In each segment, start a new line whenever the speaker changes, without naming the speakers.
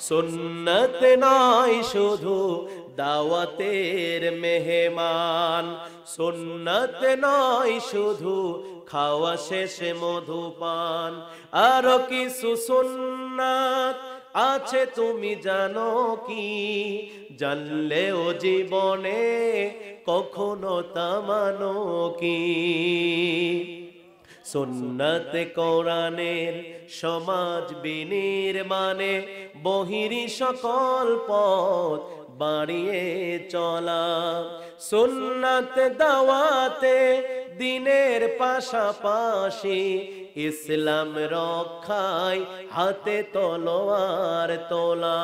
সুন্নত নয় শুধু দাওয়াতের মেহমান, সুন্নত নয় শুধু খাওয়া শেষে মধুপান, আরো কিছু সুন্নাত আছে তুমি জানো কি? জানলেও জীবনে কখনো তা মানো কি? সুন্নাত কোরআনের সমাজ বিনির্মাণে বহিরি সকল পথ বাড়িয়ে চলা, সুন্নাত দাওয়াতে দিনের পাশাপাশি ইসলাম রক্ষায় হাতে তলোয়ার তোলা।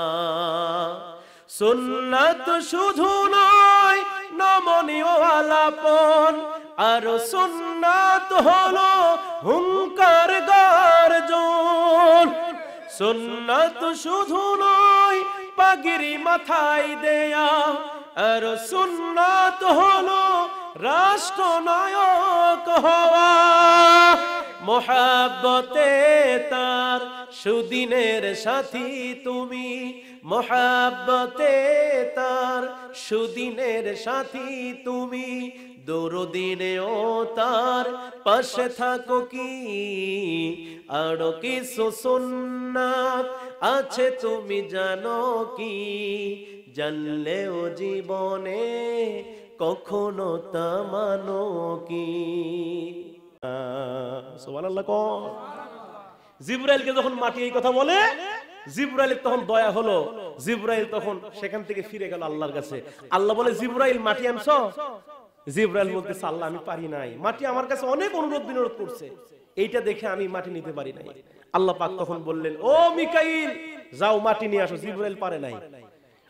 সুন্নাত শুধু নয় নমনীয় আলাপন, আর সুন্নাত হলো হুঙ্কার গর্জন। সুন্নাত শুধু নয় পাগড়ি মাথায় দেয়া, আর সুন্নাত হলো রাষ্ট্রনায়ক হওয়া। মোহাব্বতে তার সুদিনের সাথী তুমি, মোহাব্বতে তার সুদিনের সাথী তুমি, দুরুদিনেও তার পাশে থাকো কি? আরো কিছু সুন্নাত আছে তুমি জানো কি? জানলেও জীবনে কখনো তা মানো কি? সুবহানাল্লাহ। জিবরাইলকে যখন মাটি এই কথা বলে, জিবরাইলের তখন দয়া হলো। জিবরাইল তখন সেখান থেকে ফিরে গেল আল্লাহর কাছে। আল্লাহ বলে, জিবরাইল মাটি আনছো? জিবরাইল বলতেছে, আল্লাহ আমি পারি নাই, মাটি আমার কাছে অনেক অনুরোধ বিনোদ করছে, এইটা দেখে আমি মাটি নিতে পারি নাই। আল্লাহ পাক তখন বললেন, ও মিকাইল যাও মাটি নিয়ে আসো। জিবরাইল পারে নাই।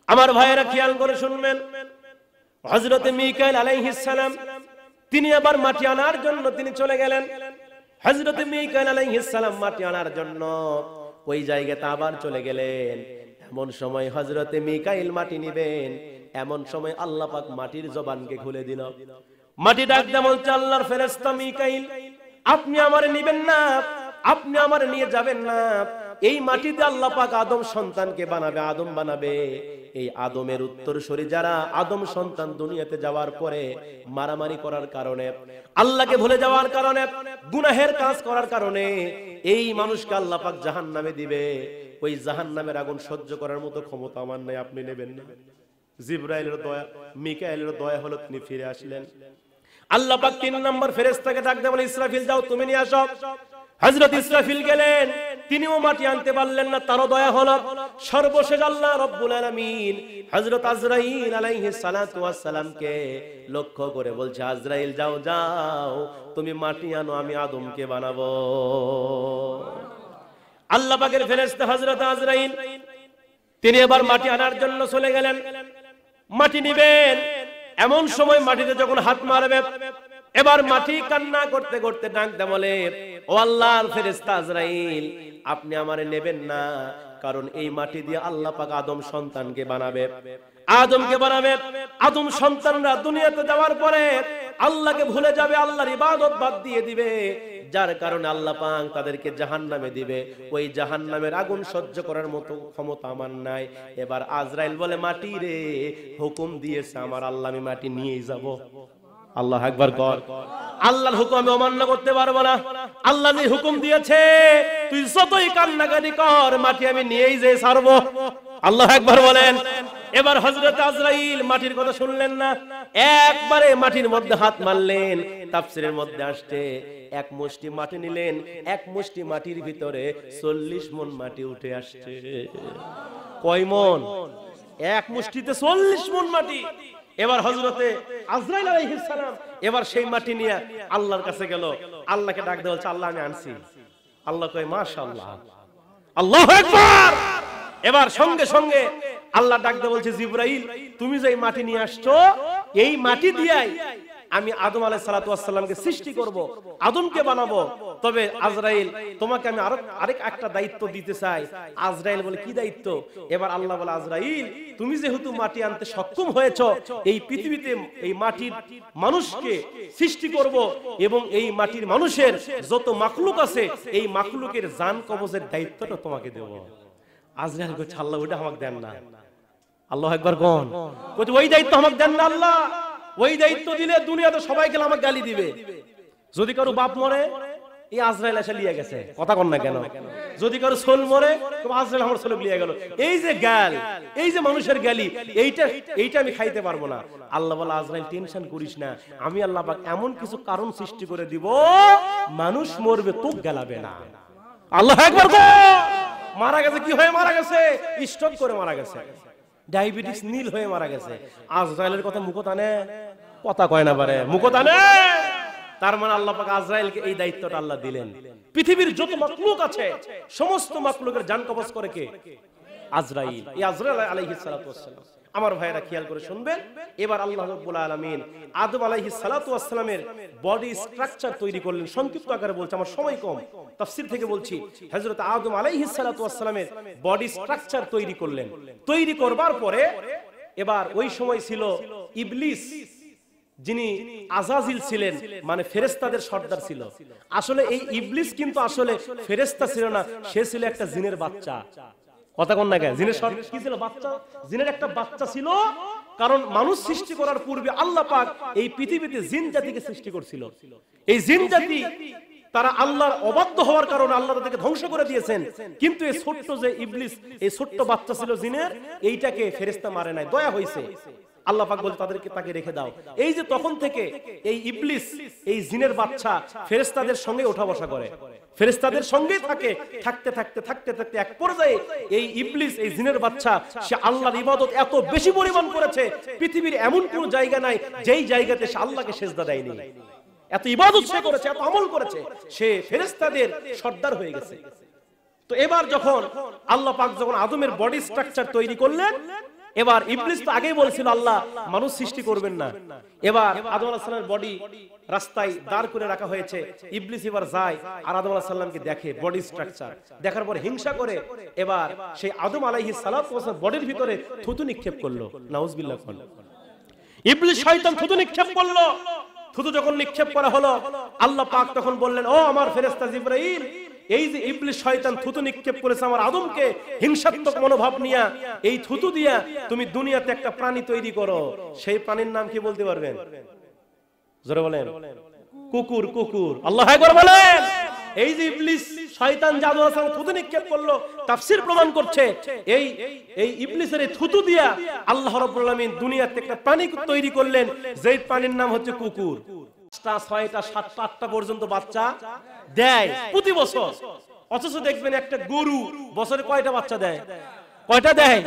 আমার ভাইয়েরা খেয়াল করে শুনবেন, হযরতে মিকাইল আলাইহিস সালাম তিনি আবার মাটি আনার জন্য তিনি চলে গেলেন। হযরতে মিকাইল আলাইহিস সালাম মাটি আনার জন্য ওই জায়গাতে আবার চলে গেলেন। এমন সময় হযরতে মিকাইল মাটি নিবেন, এমন সময় আল্লাহ পাক মাটির জবানকে খুলে দিল। মাটি ডাক দিয়ে বলছে, আল্লাহর ফেরেশতা মিকাইল, আপনি আমারে নিবেন না, আপনি আমারে নিয়ে যাবেন না। এই মাটিতে আল্লাহ পাক আদম সন্তানকে বানাবে, আদম বানাবে। এই আদমের উত্তরসূরি যারা আদম সন্তান দুনিয়াতে যাওয়ার পরে মারামারি করার কারণে, আল্লাহকে ভুলে যাওয়ার কারণে, গুনাহের কাজ করার কারণে এই মানুষকে আল্লাহ পাক জাহান্নামে দিবে। ওই জাহান্নামের আগুন সহ্য করার মতো ক্ষমতা আমার নাই, আপনি নেবেন না। জিবরাইলের দয়া, মিকাইলের দয়া হলো, তিনি ফিরে আসলেন। আল্লাহ পাক 3 নম্বর ফেরেশতাকে ডাক দিয়ে বলে, ইসরাফিল যাও তুমি নিয়ে আসো। হযরত ইসরাফিল গেলেন, তিনিও মাটি আনতে পারলেন না, তারও দয়া হলো। সর্বশেষ আল্লাহ রাব্বুল আলামিন হযরত আজরাইল আলাইহিস সালাতু ওয়াস সালামকে লক্ষ্য করে বলছে, আজরাইল যাও যাও তুমি মাটি আনো, আমি আদমকে বানাবো। আল্লাহ পাকের ফেরেশতা হযরত আজরাইল তিনি এবার মাটি আনার জন্য চলে গেলেন। মাটি নিবেন, এমন সময় মাটিতে যখন হাত মারবে, এবার মাটি কান্না করতে করতে ডাক দেয় বলে, ও আল্লাহর ফেরেশতা আজরাইল, আপনি আমারে নেবেন না, কারণ এই মাটি দিয়ে আল্লাহ পাক আদম সন্তানকে বানাবে, আদমকে বানাবে। আদম সন্তানরা দুনিয়াতে যাওয়ার পরে আল্লাহকে ভুলে যাবে, আল্লাহর ইবাদত বাদ দিয়ে দিবে, যার কারণে আল্লাহ পাক তাদেরকে জাহান্নামে দিবে। ওই জাহান্নামের আগুন সহ্য করার মতো ক্ষমতা আমার নাই। এবার আজরাইল বলে, মাটি রে, হুকুম দিয়েছে আমার আল্লাহ, আমি মাটি নিয়েই যাব। আল্লাহু আকবার কর। আল্লাহর হুকুম আমি অমান্য করতে পারবো না। আল্লাহ যে হুকুম দিয়েছে, তুই যতই কান্নাকাটি কর, মাটি আমি নিয়েই যে ছাড়বো। আল্লাহু আকবার বলেন। এবার হযরত আজরাইল মাটির কথা শুনলেন না, একবারে মাটির মধ্যে হাত মারলেন। তাফসীরের মধ্যে আসছে, এক মুষ্টি মাটি নিলেন, এক মুষ্টি মাটির ভিতরে 40 মণ মাটি উঠে আসছে। কয় মণ? এক মুষ্টিতে 40 মণ মাটি। এবার হযরতে আজরাইল আলাইহিস সালাম এবার সেই মাটি নিয়ে আল্লাহর কাছে গেল। আল্লাহকে ডাক দিয়ে বলছে, আল্লাহ আমি আনছি। আল্লাহ কয়, মাশাআল্লাহ, আল্লাহু আকবার। এবার সঙ্গে সঙ্গে আল্লাহ ডাক দিয়ে বলছে, জিবরাইল তুমি যে মাটি নিয়ে আসছো, এই মাটি দিয়েই আমি আদম আলাইহিস সালাতু ওয়াস সালামকে সৃষ্টি করব, আদমকে বানাবো। তবে আজরাইল তোমাকে আমি আরেক একটা দায়িত্ব দিতে চাই। আজরাইল বলে, কি দায়িত্ব? এবার আল্লাহ বলে, আজরাইল তুমি যেহেতু মাটি আনতে সক্ষম হয়েছো, এই পৃথিবীতে এই মাটির মানুষকে সৃষ্টি করব এবং এই মাটির মানুষের যত মাখলুক আছে, এই মাখলুকের জান কবজের দায়িত্বটা তোমাকে দেব। আজরাইল কইছে আল্লাহ ওটা আমাকে দেন না। আল্লাহু আকবার কোন কইছে ওই দায়িত্ব আমাকে দেন না আল্লাহ, ওই দায়িত্ব দিলে দুনিয়াতে সবাই গেলে আমাকে গালি দিবে। যদি কারো বাপ মরে এই আজরাইল এসে লিয়ে গেছে, কথা কন না কেন? যদি কারো সোল মরে আজরাইল আমার সোল লিয়ে গেল। এই যে গাল, এই যে মানুষের গালি, এইটা আমি খাইতে পারবো না। আল্লাহ বলে আজরাইল টেনশন করিস না, আমি আল্লাহ পাক এমন কিছু কারণ সৃষ্টি করে দিব মানুষ মরবে তো গেলাবে না। আল্লাহ একবার মারা গেছে, কি হয়ে মারা গেছে? স্ট্রোক করে মারা গেছে, ডায়াবেটিস নীল হয়ে মারা গেছে। আজরাইলের কথা মুখ টানে, কথা কয় না পারে, মুখ টানে। তার মানে আল্লাহ পাক আজরাইলকে এই দায়িত্বটা আল্লাহ দিলেন। পৃথিবীর যত মাখলুক আছে সমস্ত মাখলুকের জান কবজ করে কে? আজরাইল। এই আজরাইল আলাইহিস সালাতু ওয়াস সালাম। আমার ভাইরা খেয়াল করে শুনবেন। এবার আল্লাহ রাব্বুল আলামিন আদম আলাইহিস সালাতু ওয়াস সালামের বডি স্ট্রাকচার তৈরি করলেন। সংক্ষিপ্ত আকারে বলছি, আমার সময় কম, তাফসীর থেকে বলছি। হযরত আদম আলাইহিস সালাতু ওয়াস সালামের বডি স্ট্রাকচার তৈরি করলেন। তৈরি করবার পরে এবার ওই সময় ছিল ইবলিস, যিনি আজাজিল ছিলেন, মানে ফেরেশতাদের সর্দার ছিল। আসলে এই ইবলিস কিন্তু আসলে ফেরেশতা ছিল না, সে ছিল একটা জিনের বাচ্চা। কথা কোন না কেন? জিনের সর্দার কি ছিল? বাচ্চা। জিনের একটা বাচ্চা ছিল, কারণ মানুষ সৃষ্টি করার পূর্বে আল্লাহ পাক এই পৃথিবীতে জিন জাতিকে সৃষ্টি করেছিল। এই জিন জাতি তারা আল্লাহর অবাধ্য হওয়ার কারণে আল্লাহ তাদেরকে ধ্বংস করে দিয়েছেন। কিন্তু এই ছোট্ট যে ইবলিস, এই ছোট্ট বাচ্চা ছিল জিনের, এইটাকে ফেরেশতা মারে নাই, দয়া হইছে। আল্লাহ পাক বলে তাকে রেখে দাও। এই যে তখন থেকে এই ইবলিস, এই জিনের বাচ্চা ফেরেশতাদের সঙ্গে ওঠা বসা করে, ফেরেশতাদের সঙ্গেই থাকে। থাকতে থাকতে থাকতে থাকতে এক পর্যায়ে এই ইবলিস, এই জিনের বাচ্চা, সে আল্লাহর ইবাদত এত বেশি পরিমাণ করেছে, পৃথিবীর এমন কোন জায়গা নাই যেই জায়গাতে সে আল্লাহকে সেজদা দেয়নি। এত ইবাদত সে করেছে, এত আমল করেছে, সে ফেরেশতাদের সর্দার হয়ে গেছে। তো এবার যখন আল্লাহ পাক যখন আদমের বডি স্ট্রাকচার তৈরি করলেন, এবার ইবলিস তো আগেই বলেছিল আল্লাহ মানুষ সৃষ্টি করবেন না। এবার আদম আলাইহিস সালামের বডি রাস্তায় দাঁড় করে রাখা হয়েছে। ইবলিস এবার যায় আর আদম আলাইহিস সালামকে দেখে, বডি স্ট্রাকচার দেখার পর হিংসা করে এবার সেই আদম আলাইহিস সালাতু ওয়াস সালাম বডির ভিতরে থুতু নিক্ষেপ করলো। নাউজুবিল্লাহ। ইবলিস শয়তান থুতু নিক্ষেপ করলো। থুতু যখন নিক্ষেপ করা হলো, আল্লাহ পাক তখন বললেন, ও আমার ফেরেশতা জিবরাইল, এই যে ইবলিস শয়তান থুতু নিক্ষেপ করেছে আমার আদমকে, হিংসাত্মক মনোভাব নিয়ে এই থুতু দিয়া তুমি দুনিয়াতে একটা প্রাণী তৈরি করো। সেই প্রাণীর নাম কি বলতে পারবেন? জোরে বলেন। কুকুর। কুকুর। আল্লাহ একবার বলেন। এই যে ইবলিস শয়তান জাদু আসাম থুতু নিক্ষেপ করলো, তাফসীর প্রমাণ করছে এই ইবলিসের এই থুতু দিয়া আল্লাহ রাব্বুল আলামিন দুনিয়াতে একটা প্রাণী তৈরি করলেন, যেই প্রাণীর নাম হচ্ছে কুকুর। 6টা 7টা 8টা পর্যন্ত বাচ্চা দেয় প্রতি বছর। অথচ দেখবেন একটা গরু বছরে কয়টা বাচ্চা দেয়? কয়টা দেয়?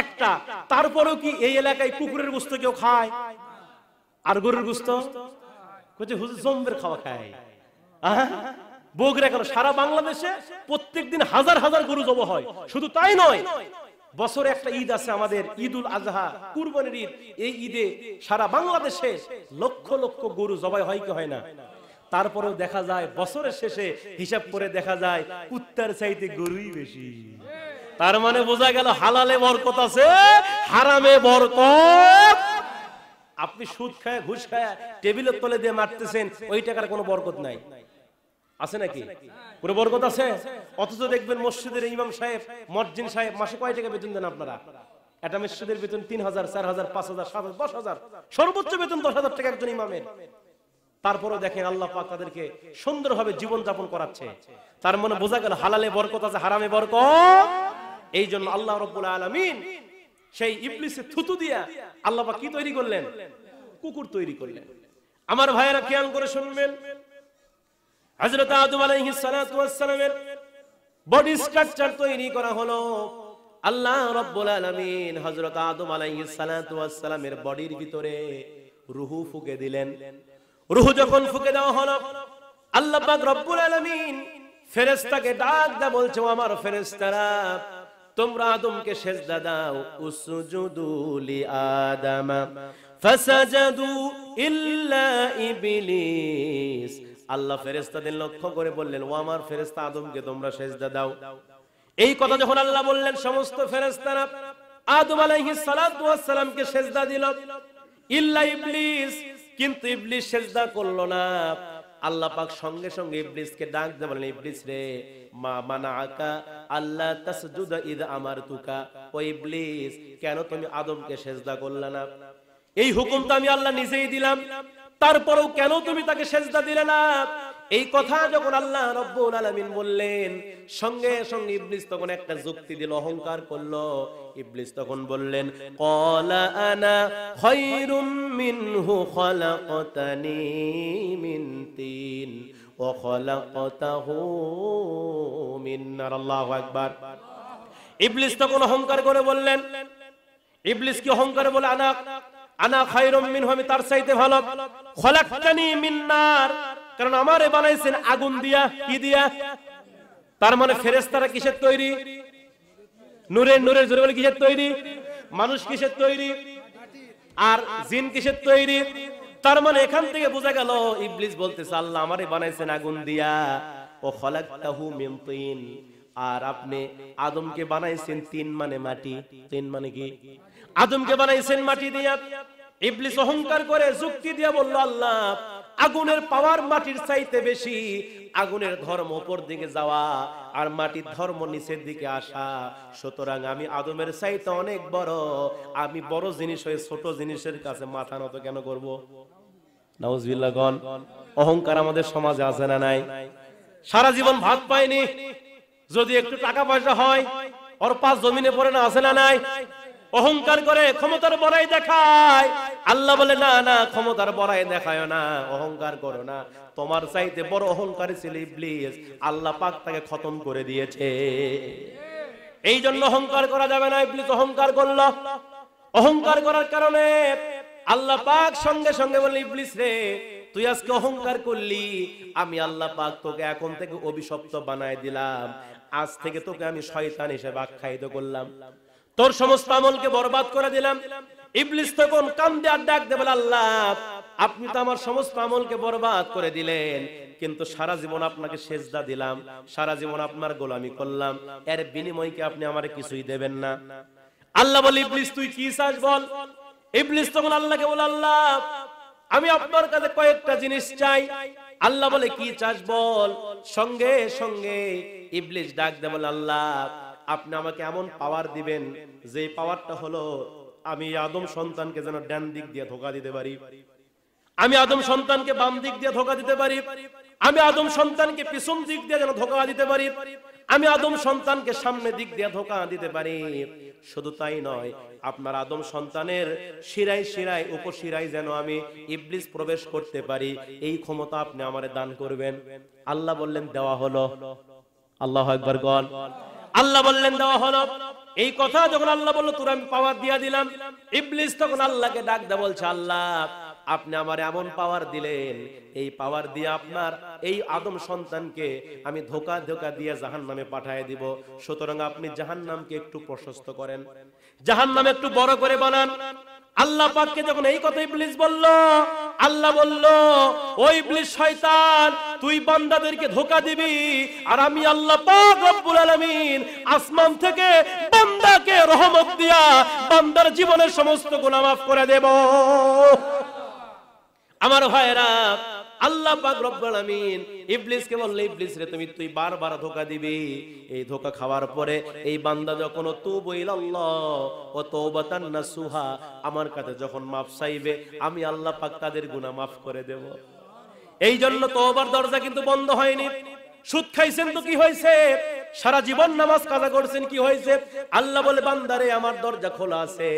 একটা। তারপরেও কি এই এলাকায় কুকুরের গোশত কেউ খায়? আর গরুর গোশত কইছে হুজুর জম্বের খাওয়া খায়। বগরা কেন? সারা বাংলাদেশে প্রত্যেকদিন হাজার হাজার গরু জবাই হয়। শুধু তাই নয়, বছরে একটা ঈদ আছে আমাদের, ঈদুল আজহা, কুরবানির ঈদ। এই ঈদে সারা বাংলাদেশে লক্ষ লক্ষ গরু জবাই হয় কি হয় না? তারপরেও দেখা যায় বছরের শেষে হিসাব করে দেখা যায় কুত্তার চাইতে গরুই বেশি। তার মানে বোঝা গেল হালালে বরকত আছে, হারামে বরকত। আপনি সুদ খায়, ঘুষ খায়, টেবিলের তলে দিয়ে মারতেছেন, ওই টাকার কোনো বরকত নাই। আছে নাকি? পুরো বরকত আছে। অথচ দেখবেন মসজিদের ইমাম সাহেব, মুয়াজ্জিন সাহেব মাসে কয় টাকা বেতন দেন আপনারা? একটা মসজিদের বেতন 3000, 4000, 5000, 7000, 10000, সর্বোচ্চ বেতন 10,000 টাকা একজন ইমামের। তারপরেও দেখেন আল্লাহ পাক তাদেরকে সুন্দরভাবে জীবন যাপন করাচ্ছে। তার মানে বোঝা গেল হালালে বরকত আছে, হারামে বরকত। এই জন্য আল্লাহ রাব্বুল আলামিন সেই ইবলিসের থুতু দিয়া আল্লাহ পাক কি তৈরি করলেন? কুকুর তৈরি করলেন। আমার ভাইয়েরা খেয়াল করে শুনবেন, হযরত আদম আলাইহিস সালাতু ওয়াস সালামের বডি স্ট্রাকচার তৈরি করা হলো। আল্লাহ রাব্বুল আলামিন হযরত আদম আলাইহিস সালাতু ওয়াস সালামের বডির ভিতরে রূহ ফুঁকে দিলেন। রূহ যখন ফুঁকে দেওয়া হলো, আল্লাহ পাক রব্বুল আলামিন ফেরেশতাকে ডাক দেয়া বলছে, ও আমার ফেরেশতারা, তোমরা আদমকে সিজদা দাও। উসজুদু লি আদামা ফাসাজাদু ইল্লা ইবলিস। আল্লাহ ফেরেশতাদের লক্ষ্য করে বললেন, ও আমার ফেরেশতা আদমকে তোমরা সিজদা দাও। এই কথা যখন আল্লাহ বললেন, সমস্ত ফেরেশতারা আদম আলাইহিস সালাতু ওয়াস সালামকে সিজদা দিল, ইল্লা ইবলিস। কিন্তু ইবলিস সিজদা করলো না। আল্লাহ পাক সঙ্গে সঙ্গে ইবলিসকে ডাক দিয়ে বলেন, ইবলিস রে, মা মানাআকা আল্লাহ তাসজুদা ইদ আমারতুকা, ও ইবলিস কেন তুমি আদমকে সেজদা করলে না? এই হুকুম তো আমি আল্লাহ নিজেই দিলাম, তারপরেও কেন তুমি তাকে সেজদা দিলে না? এই কথা যখন আল্লাহ রাব্বুল আলামিন বললেন, সঙ্গে সঙ্গে ইবলিস তখন একটা যুক্তি দিল, অহংকার করলো। ইবলিস তখন বললেন, ক্বালা আনা খায়রুম মিনহু খালাকতানি মিন তিন ওয়া খালাকতাহু মিন নার। আল্লাহু আকবার। ইবলিস তখন অহংকার করে বললেন, ইবলিস কি অহংকার বলে, আনা খায়রুম মিনহু, আমি তার চাইতে ভালো। খালাকতানি মিন নার, কারণ আমারে বানাইছেন আগুন দিয়া। কি দিয়া? তার মানে ফেরেশতারা কিসের তৈরি? নূরের। নূরের জোরে বলে কিসের তৈরি? মানুষ কিসের তৈরি? আর জিন কিসের তৈরি? তার মানে এখান থেকে বোঝা গেল ইবলিস বলতেছে আল্লাহ আমারে বানাইছেন আগুন দিয়া, ও খালাকতাহু মিন তিন, আর আপনি আদমকে বানাইছেন তিন মানে মাটি। তিন মানে কি? আদমকে বানাইছেন মাটি দিয়া। ইবলিস অহংকার করে যুক্তি দিয়া বলল, আল্লাহ আগুনের পাওয়ার মাটির চাইতে বেশি, আগুনের ধর্ম উপর দিকে যাওয়া আর মাটির ধর্ম নিচের দিকে আসা, সুতরাং আমি আদমের চাইতে অনেক বড়, আমি বড় জিনিস হয়ে ছোট জিনিসের কাছে মাথা নত কেন করব? নাউজুবিল্লাহ। গণ অহংকার আমাদের সমাজে আছে না নাই? সারা জীবন ভাত পায়নি, যদি একটু টাকা পয়সা হয় ওর পাঁচ জমিনে পড়ে না, আছে না নাই? অহংকার করে ক্ষমতার বড়াই দেখায়। আল্লাহ বলে না না, ক্ষমতার বড়াই দেখায় না, অহংকার করো না। তোমার চাইতে বড় অহংকারী ছিল ইবলিস, আল্লাহ পাক তাকে খতম করে দিয়েছে। এই জন্য অহংকার করা যাবে না। ইবলিস অহংকার করলো, অহংকার করার কারণে আল্লাহ পাক সঙ্গে সঙ্গে বললেন, ইবলিস রে তুই আজকে অহংকার করলি, আমি আল্লাহ পাক তোকে এখন থেকে অভিশপ্ত বানায় দিলাম, আজ থেকে তোকে আমি শয়তান হিসেবে আখ্যায়িত করলাম, তোর সমস্ত আমলকে বরবাদ করে দিলাম। ইবলিস তখন কান্দে আর ডাক দে বলে, আল্লাহ আপনি তো আমার সমস্ত আমলকে বরবাদ করে দিলেন, কিন্তু সারা জীবন আপনাকে সেজদা দিলাম, সারা জীবন আপনার গোলামি করলাম, এর বিনিময়ে কি আপনি আমারে কিছুই দেবেন না? আল্লাহ বলে, ইবলিস তুই কি চাস বল? ইবলিস তখন আল্লাহকে বলে, আল্লাহ আমি আপনার কাছে কয়েকটা জিনিস চাই। আল্লাহ বলে, কি চাস বল? সঙ্গে সঙ্গে ইবলিস ডাক দে বলে, আল্লাহ আপনি আমাকে এমন পাওয়ার দিবেন, যে পাওয়ারটা হলো আমি আদম সন্তানকে যেন ডান দিক দিয়ে ধোঁকা দিতে পারি, আমি আদম সন্তানকে বাম দিক দিয়ে ধোঁকা দিতে পারি, আমি আদম সন্তানকে পিছন দিক দিয়ে যেন ধোঁকা দিতে পারি, আমি আদম সন্তানকে সামনে দিক দিয়ে ধোঁকা দিতে পারি। শুধু তাই নয়, আপনার আদম সন্তানের শিরায় শিরায় উপশিরায় যেন আমি ইবলিস প্রবেশ করতে পারি, এই ক্ষমতা আপনি আমারে দান করবেন। আল্লাহ বললেন, দেওয়া হলো। আল্লাহু আকবার। গণ আল্লাহ বললেন, দেওয়া হলো। এই কথা যখন আল্লাহ বলল তোর আমি পাওয়ার দিয়া দিলাম, ইবলিস তখন আল্লাহকে ডাক দে বলছে, আল্লাহ আপনি আমার এমন পাওয়ার দিলেন, এই পাওয়ার দিয়ে আপনার এই আদম সন্তানকে আমি ধোঁকা ধোঁকা দিয়ে জাহান্নামে পাঠিয়ে দিব, সুতরাং আপনি জাহান্নামকে একটু প্রশস্ত করেন, জাহান্নাম একটু বড় করে বানান। আল্লাহ পাককে যখন এই কথা ইবলিস বলল, আল্লাহ বলল, ও ইবলিস শয়তান, তুই বান্দাদেরকে ধোঁকা দিবি, আর আমি আল্লাহ পাক রব্বুল আলামিন আসমান থেকে বান্দাকে রহমত দিয়া বান্দার জীবনের সমস্ত গুনাহ মাফ করে দেব। আমার ভাইরা, আল্লাহ পাক রব্বুল আলামিন ইবলিসকে বলল, ইবলিস রে তুই বারবার ধোঁকা দিবি, এই ধোঁকা খাওয়ার পরে এই বান্দা যখন তুবু ইলাল্লাহ ওয়া তাওবাতান নাসুহা, আমার কাছে যখন মাফ চাইবে, আমি আল্লাহ পাক তাদের গুনাহ মাফ করে দেব। এই জন্য তওবার দরজা কিন্তু বন্ধ হয়নি। সুদ খাইছেন তো কি হয়েছে? সারা জীবন নামাজ কাজা করছেন, কি হয়েছে? আল্লাহ বলে, বান্দারে আমার দরজা খোলা আছে,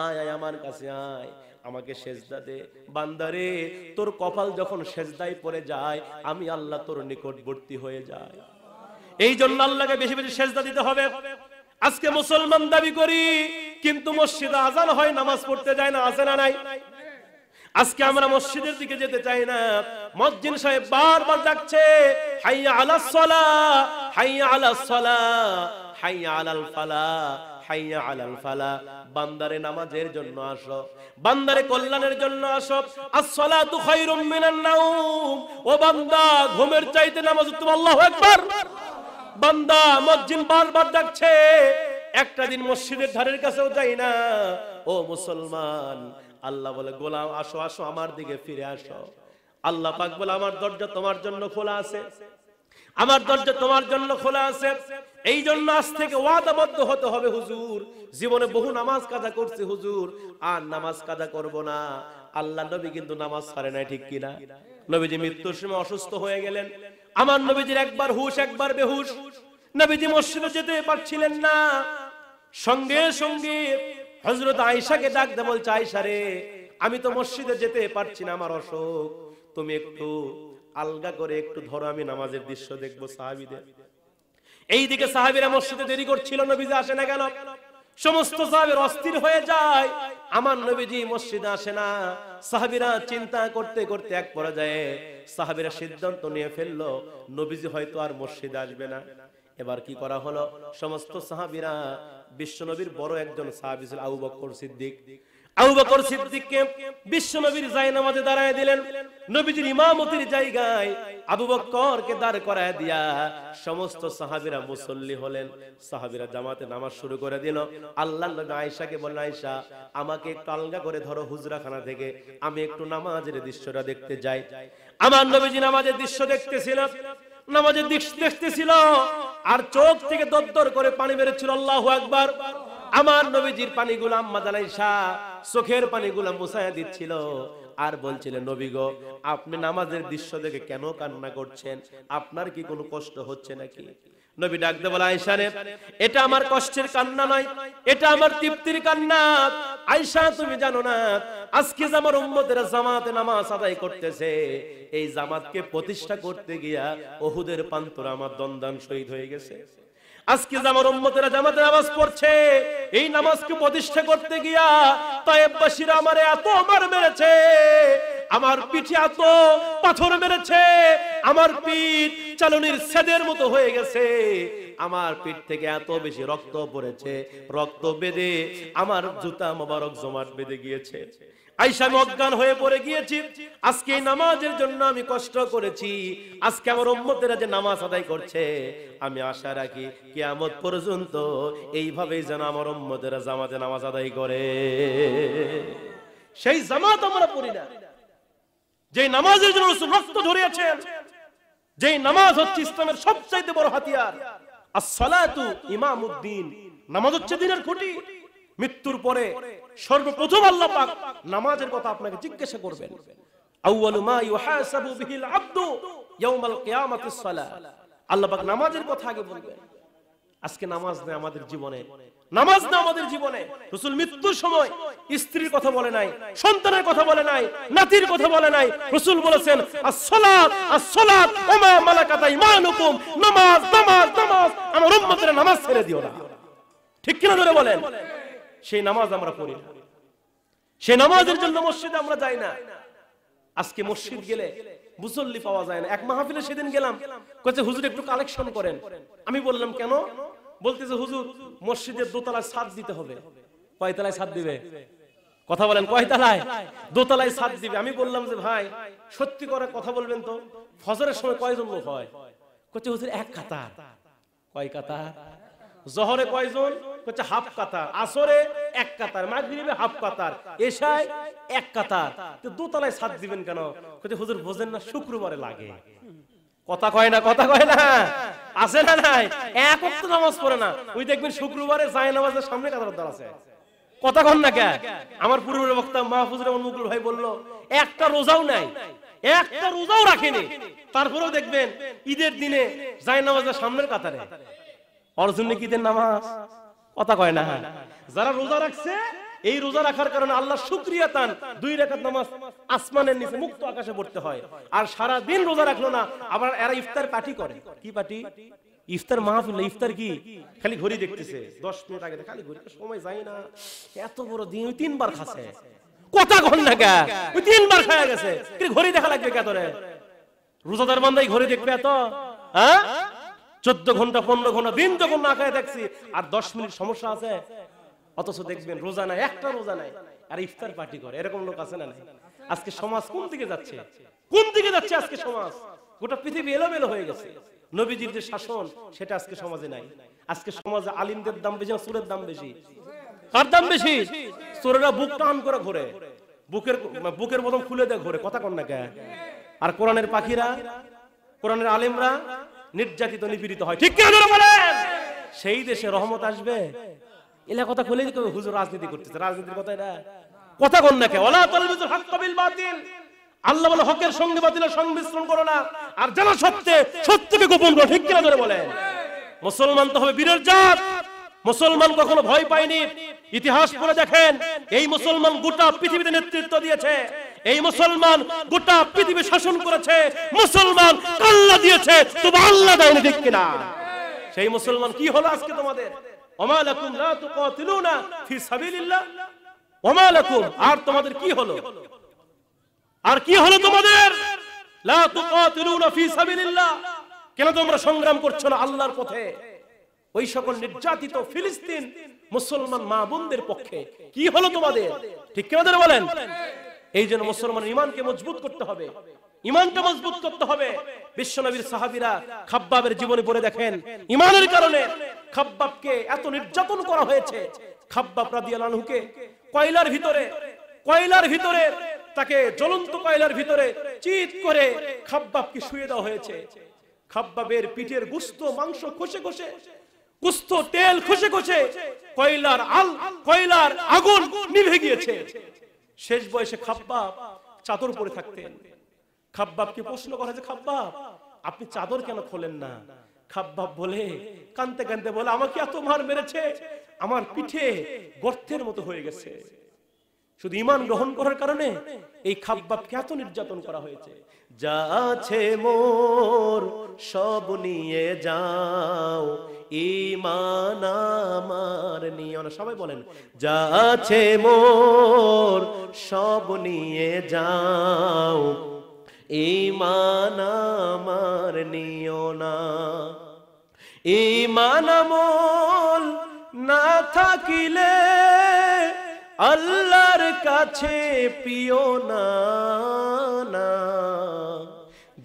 আয় আয় আমার কাছে আয়, আমাকে সেজদা দে। বান্দারে তোর কপাল যখন সেজদায় পড়ে যায়, আমি আল্লাহ তোর নিকটবর্তী হয়ে যায়। এই জন্য আল্লাহকে বেশি বেশি সেজদা দিতে হবে। আজকে মুসলমান দাবি করি, কিন্তু মসজিদে আজান হয়, নামাজ পড়তে যায় না, আছে না নাই? আজকে আমরা মসজিদের দিকে যেতে চাই না, মুয়াজ্জিন সাহেব বারবার ডাকছে, হাইয়া আলাস সালাহ, হাইয়া আলাস সালাহ, হাইয়া আলাল ফালাহ, হাইয়া আলাল ফালাহ। বান্দারে নামাজের জন্য আসো, বান্দারে কল্যাণের জন্য আসো। আস-সালাতু খায়রুম মিনান নাওম, ও বান্দা ঘুমের চাইতে নামাজ উত্তম। আল্লাহু আকবার। বান্দা মুয়াজ্জিন বারবার ডাকছে, একটা দিন মসজিদের ধারের কাছেও যাই না। ও মুসলমান, আল্লাহ বলে, গোলাম আসো আসো, আমার দিকে ফিরে আসো। আল্লাহ পাক বলে, আমার দরজা তোমার জন্য খোলা আছে। আমার দরজা তোমার জন্য খোলা আছে। এই জন্য আজ থেকে ওয়াদাবদ্ধ হতে হবে, হুজুর জীবনে বহু নামাজ কাজা করছি হুজুর, আর নামাজ কাজা করব না। আল্লাহ নবী কিন্তু নামাজ ছাড়ে নাই, ঠিক কিনা? নবীজি মৃত্যুর সময় অসুস্থ হয়ে গেলেন। আমার নবীজির একবার হুশ একবার বেহুশ। নবীজি মসজিদে যেতে পারছিলেন না। সঙ্গে সঙ্গে হযরত আয়েশাকে ডাক দিয়ে বলছে, আয়েশা রে, আমি তো মসজিদে যেতে পারছি না, আমার অসুখ, তুমি একটু আলগা করে একটু ধরো, আমি নামাজের দৃশ্য দেখবো সাহাবীদের। এইদিকে সাহাবীরা মসজিদে দেরি করছিল, নবীজি আসে না কেন? সমস্ত সাহাবীরা অস্থির হয়ে যায়, আমার নবীজি মসজিদে আসে না। সাহাবীরা চিন্তা করতে করতে এক পর্যায়ে সাহাবীরা সিদ্ধান্ত নিয়ে ফেললো, নবীজি হয়তো আর মসজিদে আসবে না। এবার কি করা হলো? সমস্ত সাহাবীরা বিশ্বনবীর বড় একজন সাহাবী ছিল আবু বকর সিদ্দিক, আবু বকর সিদ্দিককে বিশ্বনবীর জায়নামাজে দাঁড়ায় দিলেন। নবীজির ইমামতির জায়গায় আবু বকরকে দাঁড় করায় দিয়া সমস্ত সাহাবীরা মুসল্লি হলেন। সাহাবীরা জামাতে নামাজ শুরু করে দিল। আল্লাহর নবী আয়েশাকে বললেন, আয়েশা আমাকে একটু আলগা করে ধরো হুজরাখানা থেকে, আমি একটু নামাজের দৃশ্যটা দেখতে যাই। আমার নবীজি নামাজের দৃশ্য দেখতেছিল, নামাজের দৃশ্য দেখতেছিল, আর চোখ থেকে দরদর করে পানি বেরোচ্ছিল। আল্লাহু আকবার। আমার নবীজির পানিগুলো আম্মা জান আয়েশা চোখের পানিগুলো মুছায়া দিচ্ছিল, আর বলছিলেন, নবী গো, আপনি নামাজের দৃশ্য দেখে কেন কান্না করছেন? আপনার কি কোনো কষ্ট হচ্ছে নাকি? নবী ডাক দিয়ে বলে, আয়েশা রে, এটা আমার কষ্টের কান্না নয়, এটা আমার তৃপ্তির কান্না। আয়েশা তুমি জানো না, আজকে যে আমার উম্মতেরা জামাতে নামাজ আদায় করতেছে, এই জামাতকে প্রতিষ্ঠা করতে গিয়া উহুদের প্রান্তরে আমার দন্দান শহীদ হয়ে গেছে। আজকে যে আমার উম্মতেরা জামাতে নামাজ পড়ছে, এই নামাজকে প্রতিষ্ঠা করতে গিয়া তায়েববাসীরা আমারে এত মার মেরেছে, আমার পিঠে এত পাথর মেরেছে, আমার পিঠ চালনির ছেদের মতো হয়ে গেছে, আমার পিঠ থেকে এত বেশি রক্ত পড়েছে, রক্ত বেঁধে আমার জুতা মোবারক জমাট বেঁধে গিয়েছে। আয়েশা আমি অজ্ঞান হয়ে পড়ে গিয়েছি। আজকে এই নামাজের জন্য আমি কষ্ট করেছি। আজকে আমার উম্মতেরা যে নামাজ আদায় করছে, আমি আশা রাখি কিয়ামত পর্যন্ত এইভাবেই যেন আমার উম্মতেরা জামাতে নামাজ আদায় করে। সেই জামাত আমরা পড়ি না, যে নামাজের জন্য রাসূল রক্ত ঝরিয়েছেন, যে নামাজ হচ্ছে ইসলামের সবচেয়ে বড় হাতিয়ার। as-সালাতু ইমামুদ্দিন, নামাজ হচ্ছে দ্বীনের খুঁটি। মৃত্যুর পরে সর্বপ্রথম আল্লাহ পাক নামাজের কথা আপনাকে জিজ্ঞাসা করবেন। আউয়ালু মা ইউহাসাবু বিহিল আবদু ইয়াউমাল কিয়ামাতিস সালাহ। আল্লাহ পাক নামাজের কথা আগে বলবেন। আজকে নামাজ নেই আমাদের জীবনে, নামাজ না আমাদের জীবনে। রাসূল মৃত্যুর সময় স্ত্রীর কথা বলে নাই, সন্তানের কথা বলে নাই, নাতির কথা বলে নাই। রাসূল বলেছেন, as-সালাত as-সালাত ওয়া মা মালাকাত আইমানুকুম, নামাজ নামাজ নামাজ, আমার উম্মতের নামাজ ছেড়ে দিও না। ঠিক কিনা ধরে বলেন? সেই নামাজ আমরা পড়ি না, সেই নামাজের জন্য মসজিদে আমরা যাই না। আজকে মসজিদ গেলে মুসল্লি পাওয়া যায় না। এক মাহফিলে সেদিন গেলাম, কইছে হুজুর একটু কালেকশন করেন। আমি বললাম কেন? বলতেছে হুজুর মসজিদের দোতলায় ছাদ দিতে হবে। কয় তলায় ছাদ দিবে? কথা বলেন, কয় তলায়? দোতলায় ছাদ দিবে। আমি বললাম যে ভাই সত্যি করে কথা বলবেন তো, ফজরের সময় কয়জন লোক হয়? কইছে হুজুর এক কাতার। কয় কাতার? জোহরে কয়জন? কইছে হাফ কাতার। আসরে এক কাতার, মাগরিবে হাফ কাতার, এশায় এক কাতার। তো দোতলায় ছাদ দিবেন কেন? কইছে হুজুর বোঝেন না, শুক্রবারে লাগে। কথা কয় না, কথা কয় না, আছে না নাই? এক ওয়াক্ত নামাজ পড়ে না, ওই দেখবেন শুক্রবারে যায় নামাজের সামনে কাতার দাঁড় আছে। কথা কন না কে? আমার পূর্বের বক্তা মাহফুজ রহমান মুকুল ভাই বলল, একটা রোজাও নাই, একটা রোজাও রাখেনি, তারপরেও দেখবেন ঈদের দিনে যায় নামাজের সামনের কাতারে। অর্জুন ঈদের নামাজ। কথা কয় না। যারা রোজা রাখছে, এই রোজা রাখার কারণে আল্লাহ শুকরিয়া তান, 2 রাকাত নামাজ আসমানের নিচে মুক্ত আকাশে পড়তে হয়। আর সারা দিন রোজা রাখলো না, আবার এরা ইফতার পার্টি করে। কি পার্টি? ইফতার মাহফিল। ইফতার কি? খালি ঘড়ি দেখতেছে, 10 মিনিট আগে খালি ঘড়ি, সময় যায় না। এত বড় দিন, ওই 3 বার খাচ্ছে। কথা কন না কে? ওই 3 বার খায়া গেছে, কি ঘড়ি দেখা লাগবে কে তোরে? রোজাদার বান্দাই ঘড়ি দেখবে এত? হ্যাঁ, 14 ঘন্টা 15 ঘন্টা দিন যখন না খায় দেখছি, আর 10 মিনিট সমস্যা আছে। অথচ দেখবেন রোজা নাই, একটা রোজা নাই, আর ইফতার পার্টি করে। এরকম লোক আছে না নাই? আজকে সমাজ কোন দিকে যাচ্ছে? কোন দিকে যাচ্ছে আজকে সমাজ? গোটা পৃথিবী এলোমেলো হয়ে গেছে। নবীজির যে শাসন, সেটা আজকে সমাজে নাই। আজকে সমাজে আলিমদের দাম বেশি না চোরের দাম বেশি? কার দাম বেশি? চোরেরা বুক টান করে ঘোরে, বুকের মতন খুলে দেয় ঘোরে। কথা কন না কে? আর কোরআনের পাখিরা, কোরআনের আলেমরা নির্যাতিত নিপীড়িত হয়, ঠিক কিনা বলেন? সেই দেশে রহমত আসবে? এলা কথা বলে হুজুর রাজনীতি করতেছে, রাজনীতির কথা এটা কথা কোন না কে? ওয়ালা তালবিসুল হক বিল বাতিল, আল্লাহ বলে হকের সঙ্গে বাতিলের সংমিশ্রণ করো না, আর জানা সত্যে সত্যকে গোপন করো, ঠিক কিনা বলেন? মুসলমান তো হবে বীরের জাত, মুসলমান কখনো ভয় পায়নি। ইতিহাস পড়ে দেখেন, এই মুসলমান গোটা পৃথিবীতে নেতৃত্ব দিয়েছে, এই মুসলমান গোটা পৃথিবী শাসন করেছে, মুসলমান আল্লাহ দিয়েছে, তবে আল্লাহ দেয়নি, ঠিক কিনা? সেই মুসলমান কি হলো আজকে তোমাদের? ওমা লাকুম লা তুকাতিলুনা ফি সাবিলিল্লাহ, ওমা লাকুম, আর তোমাদের কি হলো? আর কি হলো তোমাদের? লা তুকাতিলুনা ফি সাবিলিল্লাহ, কেন তোমরা সংগ্রাম করছো না আল্লাহর পথে? ওই সকল নির্যাতিত ফিলিস্তিন মুসলমান মা বোনদের পক্ষে কি হলো তোমাদের? ঠিক কিনা বলেন? এই জন্য মুসলমানের ঈমানকে মজবুত করতে হবে, ঈমানটা মজবুত করতে হবে। বিশ্বনবীর সাহাবীরা খাব্বাবের জীবনে পড়ে দেখেন, ঈমানের কারণে খাব্বাবকে এত নির্যাতন করা হয়েছে। খাব্বাব রাদিয়াল্লাহু আনহুকে কয়লার ভিতরে তাকে জ্বলন্ত কয়লার ভিতরে চিৎ করে খাব্বাবকে শুয়ে দেওয়া হয়েছে। খাব্বাবের পিঠের গোশত মাংস খসে খসে, গোশত তেল খসে খসে কয়লার আগুন নিভে গিয়েছে। শেষ বয়সে খাব্বাব চাদর পরে থাকতেন। খাব্বাবকে প্রশ্ন করা যে, খাব্বাব আপনি চাদর কেন খোলেন না? খাব্বাব বলে, কাঁদতে কাঁদতে বলে, আমাকে এত মার মেরেছে, আমার পিঠে গর্তের মতো হয়ে গেছে। শুধু ঈমান গ্রহণ করার কারণে এই খাব্বাবকে এত নির্যাতন করা হয়েছে। যা আছে মোর সব নিয়ে যাও, ঈমান আমার নিও না। সবাই বলেন, যা আছে মোর সব নিয়ে যাও, ঈমান আমার নিও না। ঈমান আমল না থাকিলে আল্লাহর কাছে পিও না,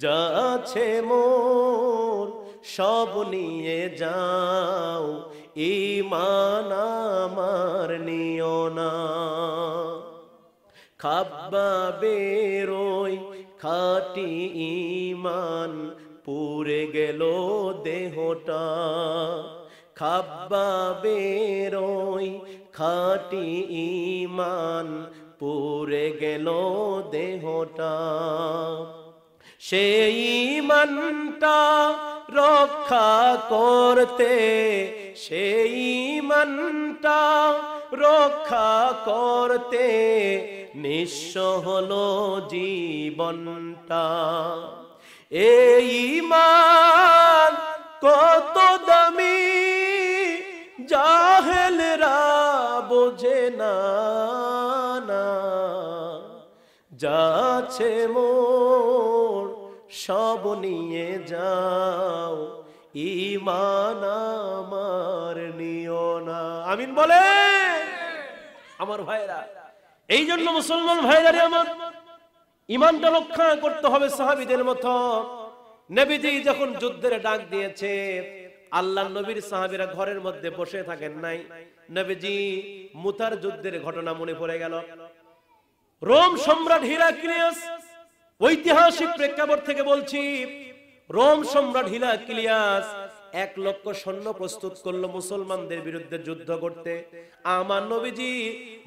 যা আছে মোর সব নিয়ে যাও, ঈমান আমার নিও না। খাব্বাবের ওই খাঁটি ঈমান পুড়ে গেল দেহটা, খাব্বাবের ওই খাঁটি ঈমান পুড়ে গেল দেহটা। সেই ঈমানটা রক্ষা করতে, সেই ঈমানটা রক্ষা করতে নিঃস্ব হলো জীবনটা। এই ঈমান কত দামি জাহেলরা বোঝে না, যা আছে মোর সব নিয়ে যাও, ঈমান আমার নিও না। আমিন বলে আমার ভাইরা। এই জন্য মুসলমান ভাইরা আমার ঈমানটা রক্ষা করতে হবে সাহাবীদের মতো। নবীজি যখন যুদ্ধের ডাক দিয়েছে, আল্লাহর নবীর সাহাবীরা ঘরের মধ্যে বসে থাকেন নাই। নবীজি মুতার যুদ্ধের ঘটনা মনে পড়ে গেল। রোম সম্রাট হিরাক্লিয়াস, ঐতিহাসিক প্রেক্ষাপট থেকে বলছি, রোম সম্রাট হিরাক্লিয়াস 1 লক্ষ সৈন্য প্রস্তুত করলো মুসলমানদের বিরুদ্ধে যুদ্ধ করতে। আমার নবীজি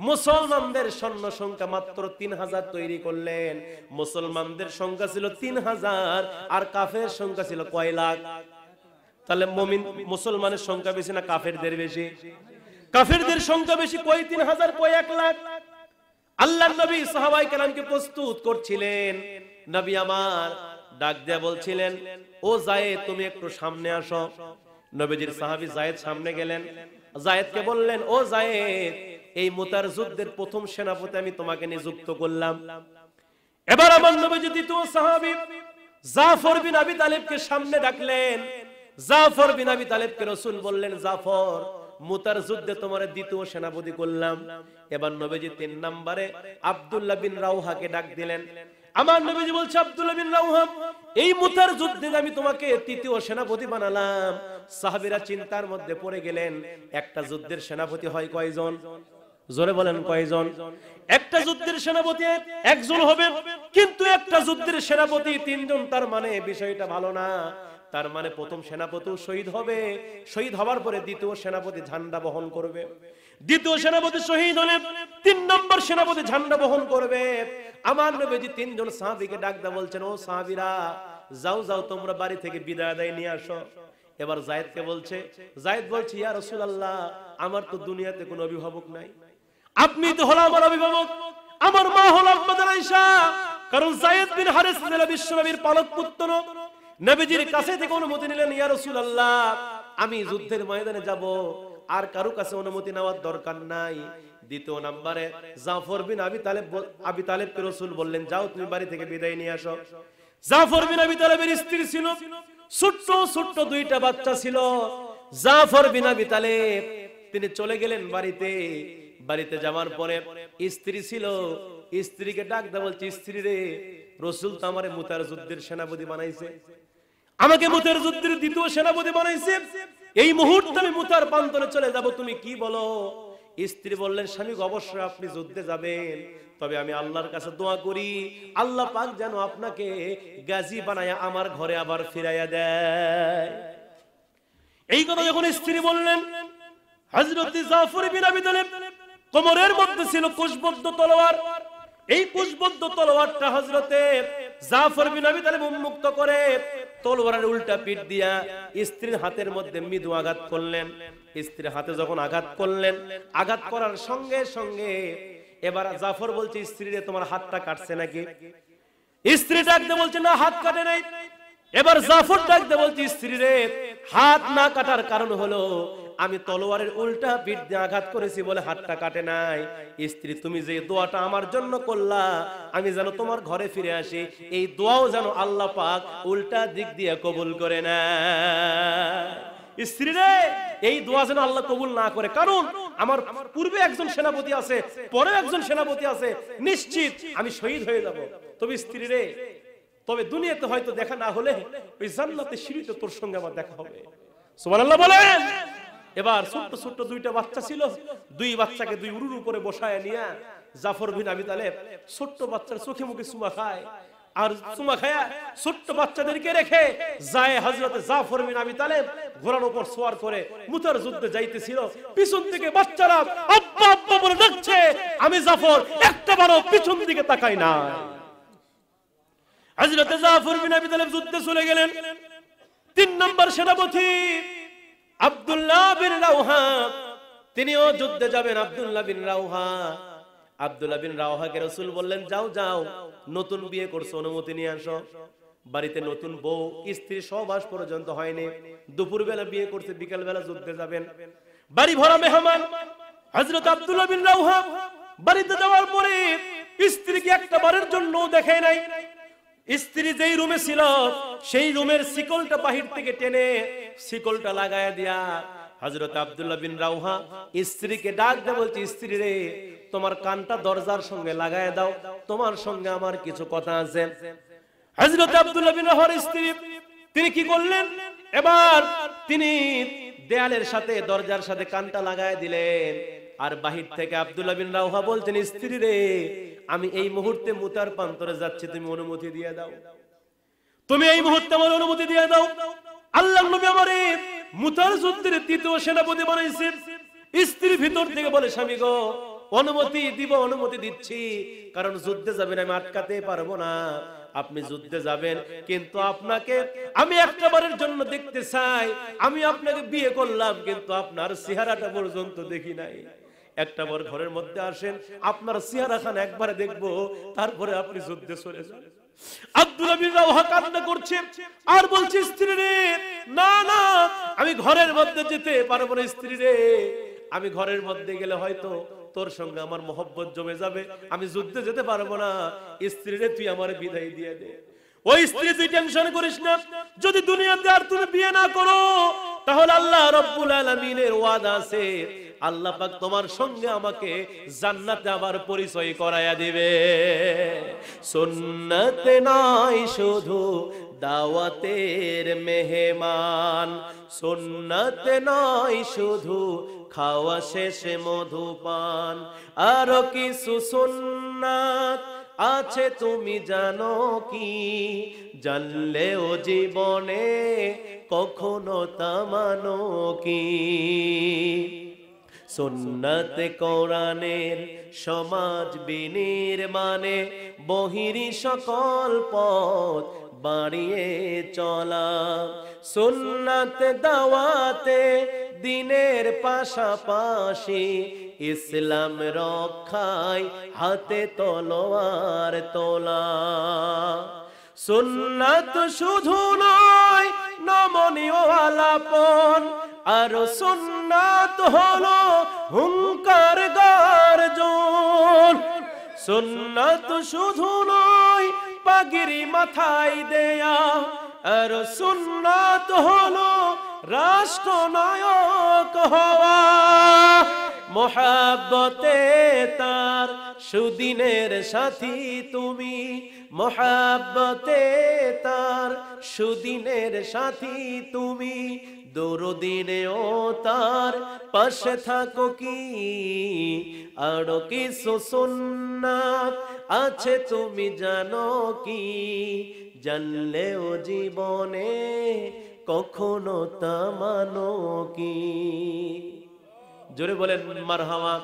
মুসলমানদের সৈন্য সংখ্যা মাত্র 3000 তৈরি করলেন। মুসলমানদের সংখ্যা ছিল 3000 আর কাফের সংখ্যা ছিল কয় লাখ? তাহলে মুমিন মুসলমানের সংখ্যা বেশি না কাফেরদের বেশি? কাফেরদের সংখ্যা বেশি, কয় 3000 কয় 1 লাখ। আল্লাহর নবী সাহাবায়ে কেরামকে প্রস্তুত করছিলেন। নবী আমার ডাক দিয়ে বলছিলেন, ও যায়েদ তুমি একটু সামনে আসো। নবীজির সাহাবী যায়েদ সামনে গেলেন। যায়েদকে বললেন, ও যায়েদ, এই মুতার যুদ্ধের প্রথম সেনাপতি আমি তোমাকে নিযুক্ত করলাম। এবার আমার নবীজি দ্বিতীয় সাহাবী জাফর বিন আবি তালিবকে সামনে ডাকলেন। জাফর বিন আবি তালিবকে রাসূল বললেন, জাফর মুতার যুদ্ধে তোমার দ্বিতীয় সেনাপতি করলাম। এবার নবীজি 3 নম্বরে আব্দুল্লাহ বিন রাওহাকে ডাক দিলেন। আমার নবীজি বলছে, আব্দুল্লাহ বিন রাওহা, এই মুতার যুদ্ধে আমি তোমাকে তৃতীয় সেনাপতি বানালাম। সাহাবীরা চিন্তার মধ্যে পড়ে গেলেন, একটা যুদ্ধের সেনাপতি হয় কয়জন? জোরে বলেন কয়জন? একটা যুদ্ধের সেনাপতি একজন হবে, কিন্তু একটা যুদ্ধের সেনাপতি 3 জন, তার মানে বিষয়টা ভালো না। তার মানে প্রথম সেনাপতি শহীদ হবে, শহীদ হওয়ার পরে দ্বিতীয় সেনাপতি ঝান্ডা বহন করবে, দ্বিতীয় সেনাপতি শহীদ হলে 3 নম্বর সেনাপতি ঝান্ডা বহন করবে। আমার নবীজি 3 জন সাহাবীকে ডাক দা বলছেন, ও সাহাবীরা যাও যাও তোমরা বাড়ি থেকে বিদায় আদায় নিয়ে আসো। এবার যায়েদকে বলছে, যায়েদ বলছে, ইয়া রাসূলুল্লাহ আমার তো দুনিয়াতে কোনো অভিভাবক নাই, আপনি তো হলো আমার অভিভাবক, আমার মা হলো আম্মাজান আয়েশা। কারণ যায়েদ বিন হারিস ছিল বিশ্বনবীর পালক পুত্র। নবীজির কাছে থেকে অনুমতি নিলেন, ইয়া রাসূলুল্লাহ আমি যুদ্ধের ময়দানে যাব, আর কারো কাছে অনুমতি নেওয়ার দরকার নাই। দ্বিতীয় নম্বরে জাফর বিন আবি তালেবকে রাসূল বললেন, যাও তুমি বাড়ি থেকে বিদায় নিয়ে আসো। জাফর বিন আবি তালেবের স্ত্রী ছিল, ছোট্ট ছোট্ট 2টা বাচ্চা ছিল। জাফর বিন আবি তালেব তিনি চলে গেলেন বাড়িতে। বাড়িতে যাওয়ার পরে স্ত্রী ছিল, স্ত্রীকে ডাক দা বলছে, স্ত্রী রে রাসূল তো আমারে মুতার যুদ্ধের সেনাপতি বানাইছে, আমাকে মুতার যুদ্ধের দ্বিতীয় সেনাপতি বানাইছে, এই মুহূর্তে আমি মুতার প্রান্তরে চলে যাব, তুমি কি বলো? স্ত্রী বললেন, স্বামী অবশ্যই আপনি যুদ্ধে যাবেন, তবে আমি আল্লাহর কাছে দোয়া করি আল্লাহ পাক যেন আপনাকে গাজী বানায়া আমার ঘরে আবার ফিরাইয়া দেয়। এই কথা যখন স্ত্রী বললেন, হযরত জাফর বিন আবি তালেব কোমরের মধ্যে ছিল কুশবদ্ধ তলোয়ার। এই কুশবদ্ধ তলোয়ারটা হযরতে জাফর বিন আবি তালেব উন্মুক্ত করে তলোয়ারের উল্টা পিঠ দিয়া স্ত্রীর হাতের মধ্যে মৃদু আঘাত করলেন। স্ত্রীর হাতে যখন আঘাত করলেন, আঘাত করার সঙ্গে সঙ্গে এবার জাফর বলছে, স্ত্রী রে তোমার হাতটা কাটছে নাকি? স্ত্রী ডাকতে বলছে, না হাত কাটে নাই। এবার জাফর ডাকতে বলছে, স্ত্রী রে হাত না কাটার কারণ হলো আমি তলোয়ারের উল্টা পিঠ দিয়ে আঘাত করেছি বলে হাতটা কাটে নাই। স্ত্রী তুমি যে দোয়াটা আমার জন্য করলা, আমি যেন তোমার ঘরে ফিরে আসি, এই দোয়াও যেন আল্লাহ পাক উল্টা দিক দিয়ে কবুল করে না। স্ত্রী রে এই দোয়া যেন আল্লাহ কবুল না করে, কারণ আমার পূর্বে একজন সেনাপতি আছে, পরে একজন সেনাপতি আছে, নিশ্চিত আমি শহীদ হয়ে যাব। তবে স্ত্রী রে, তবে দুনিয়াতে হয়তো দেখা না হলে ওই জান্নাতে সিঁড়িতে তোর সঙ্গে আমার দেখা হবে। সুবহানাল্লাহ বলেন। এবার ছোট্ট ছোট্ট 2টা বাচ্চা ছিল, 2 বাচ্চাকে 2 উরুর উপরে বসায় নিয়ে জাফর বিন আবি তালেব ছোট্ট বাচ্চার চোখে মুখে চুমা খায়, আর চুমা খায়া ছোট্ট বাচ্চাদেরকে রেখে যায় হযরতে জাফর বিন আবি তালেব ঘোড়ার উপর সওয়ার করে মুতার যুদ্ধে যাইতেছিল। পিছন থেকে বাচ্চারা আব্বা আব্বা বলে ডাকছে, আমি জাফর একটাবারও পিছন দিকে তাকাই না। হযরতে জাফর বিন আবি তালেব যুদ্ধে চলে গেলেন। 3 নম্বর সেনাপতি আব্দুল্লাহ বিন রাওহা তিনিও যুদ্ধে যাবেন। আব্দুল্লাহ বিন রাওহাকে রাসূল বললেন, যাও যাও নতুন বিয়ে করছো, অনুমতি নিয়ে আসো। বাড়িতে নতুন বউ, স্ত্রী সহবাস পর্যন্ত হয়নি, দুপুর বেলা বিয়ে করছে, বিকাল বেলা যুদ্ধে যাবেন। বাড়ি ভরা মেহমান। হযরত আব্দুল্লাহ বিন রাওহা বাড়িতে যাওয়ার পরে স্ত্রীকে একটা বারের জন্য দেখে নাই। স্ত্রী যেই রুমে ছিল সেই রুমের শিকলটা বাহির থেকে টেনে শিকলটা লাগায় দিয়া হযরত আব্দুল্লাহ বিন রাওহা স্ত্রীকে ডাক দিয়ে বলছে, স্ত্রী রে তোমার কানটা দরজার সঙ্গে লাগায় দাও, তোমার সঙ্গে আমার কিছু কথা আছে। হযরত আব্দুল্লাহ বিন রাওহার স্ত্রী তিনি কি করলেন, এবার তিনি দেয়ালের সাথে দরজার সাথে কানটা লাগায় দিলেন। আর বাহির থেকে আব্দুল্লাহ বিন রাওহা বলছেন, স্ত্রী রে আমি এই মুহূর্তে মুতার প্রান্তরে যাচ্ছি, তুমি অনুমতি দিয়ে দাও, তুমি এই মুহূর্তে আমার অনুমতি দিয়ে দাও। আল্লাহর নবী আমারে মুতার যুদ্ধের 3য় সেনাপতি বানাইছেন। স্ত্রী ভিতর থেকে বলে, স্বামী গো অনুমতি দিব, অনুমতি দিচ্ছি, কারণ যুদ্ধে যাবেন আমি আটকাতে পারবো না, আপনি যুদ্ধে যাবেন, কিন্তু আপনাকে আমি একটাবারের জন্য দেখতে চাই। আমি আপনাকে বিয়ে করলাম কিন্তু আপনার চেহারাটা পর্যন্ত দেখি নাই, একটাবার ঘরের মধ্যে আসেন, আপনার চেহারা খান একবারে দেখবো, তারপরে আপনি যুদ্ধে চলে যান। আব্দুল্লাহ বিন রাওহা কান্না করছে আর বলছে, স্ত্রী রে না না আমি ঘরের মধ্যে যেতে পারবো না, স্ত্রী রে আমি ঘরের মধ্যে গেলে হয়তো তোর সঙ্গে আমার মহব্বত জমে যাবে, আমি যুদ্ধে যেতে পারবো না, স্ত্রী রে তুই আমার বিদায় দিয়ে দে। ওই স্ত্রী তুই টেনশন করিস না, যদি দুনিয়াতে আর তুমি বিয়ে না করো তাহলে আল্লাহ রাব্বুল আলামিনের ওয়াদা আছে, আল্লাহ পাক তোমার সঙ্গে আমাকে জান্নাতে আবার পরিচয় করায়া দিবে। সুন্নাতে নয় শুধু দাওয়াতের মেহমান, সুন্নাতে নয় শুধু খাওয়া শেষে মধুপান, আরো কিছু সুন্নাত আছে তুমি জানো কি, জানলেও জীবনে কখনো তা মানো কি। সুন্নাতে কোরআনের সমাজ বিনির্মাণে বহিরি সকল পথ বাড়িয়ে চলা, সুন্নাতে দাওয়াতে দিনের পাশাপাশি ইসলাম রক্ষায় হাতে তলোয়ার তোলা। সুন্নাত শুধু নয় নমনীয় আলাপন, আর সুন্নাত হলো হুঙ্কার গর্জন। সুন্নাত শুধু নয় পাগড়ি মাথায় দেয়া, আর সুন্নাত হলো রাষ্ট্রনায়ক হওয়া। মোহাব্বতে তার সুদিনের সাথী তুমি, মোহাব্বতে তার সুদিনের সাথী তুমি, দুরদিনেও তার পাশে থাকো কি। আরো কিছু সুন্নাত আছে তুমি জানো কি, জানলেও জীবনে কখনো তা মানো কি। জোরে বলেন মারহাবা।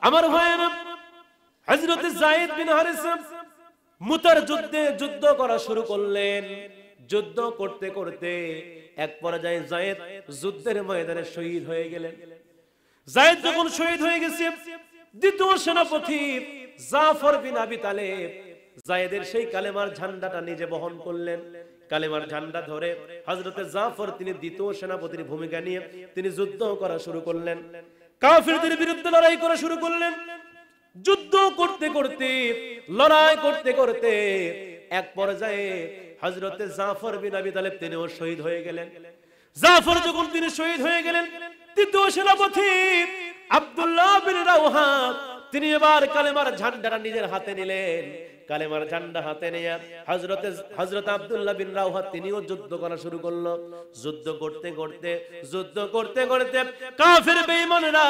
আমার ভাইয়েরা, হযরত যায়েদ বিন হারিসা মুতার যুদ্ধে যুদ্ধ করা শুরু করলেন। যুদ্ধ করতে করতে এক পর্যায়ে যায়েদ যুদ্ধের ময়দানে শহীদ হয়ে গেলেন। যায়েদ যখন শহীদ হয়ে গেছে, দ্বিতীয় সেনাপতি জাফর বিন আবি তালেব যায়েদের সেই কালেমার ঝান্ডাটা নিজে বহন করলেন। কালেমার ঝান্ডা ধরে হযরত জাফর তিনি দ্বিতীয় সেনাপতির ভূমিকা নিয়ে তিনি যুদ্ধ করা শুরু করলেন, কাফিরদের বিরুদ্ধে লড়াই করা শুরু করলেন। যুদ্ধ করতে করতে লড়াই করতে করতে এক পর্যায়ে হযরত জাফর বিন আবি তালেব তিনিও শহীদ হয়ে গেলেন। জাফর যখন তিনি শহীদ হয়ে গেলেন, তৃতীয় সেনাপতি আব্দুল্লাহ বিন রাওহা তিনি এবার কালেমার ঝান্ডাটা নিজের হাতে নিলেন। কালেমার ঝান্ডা হাতে নিয়ে হযরত আব্দুল্লাহ বিন রাওহা তিনিও যুদ্ধ করা শুরু করলো। যুদ্ধ করতে করতে কাফের বেঈমানরা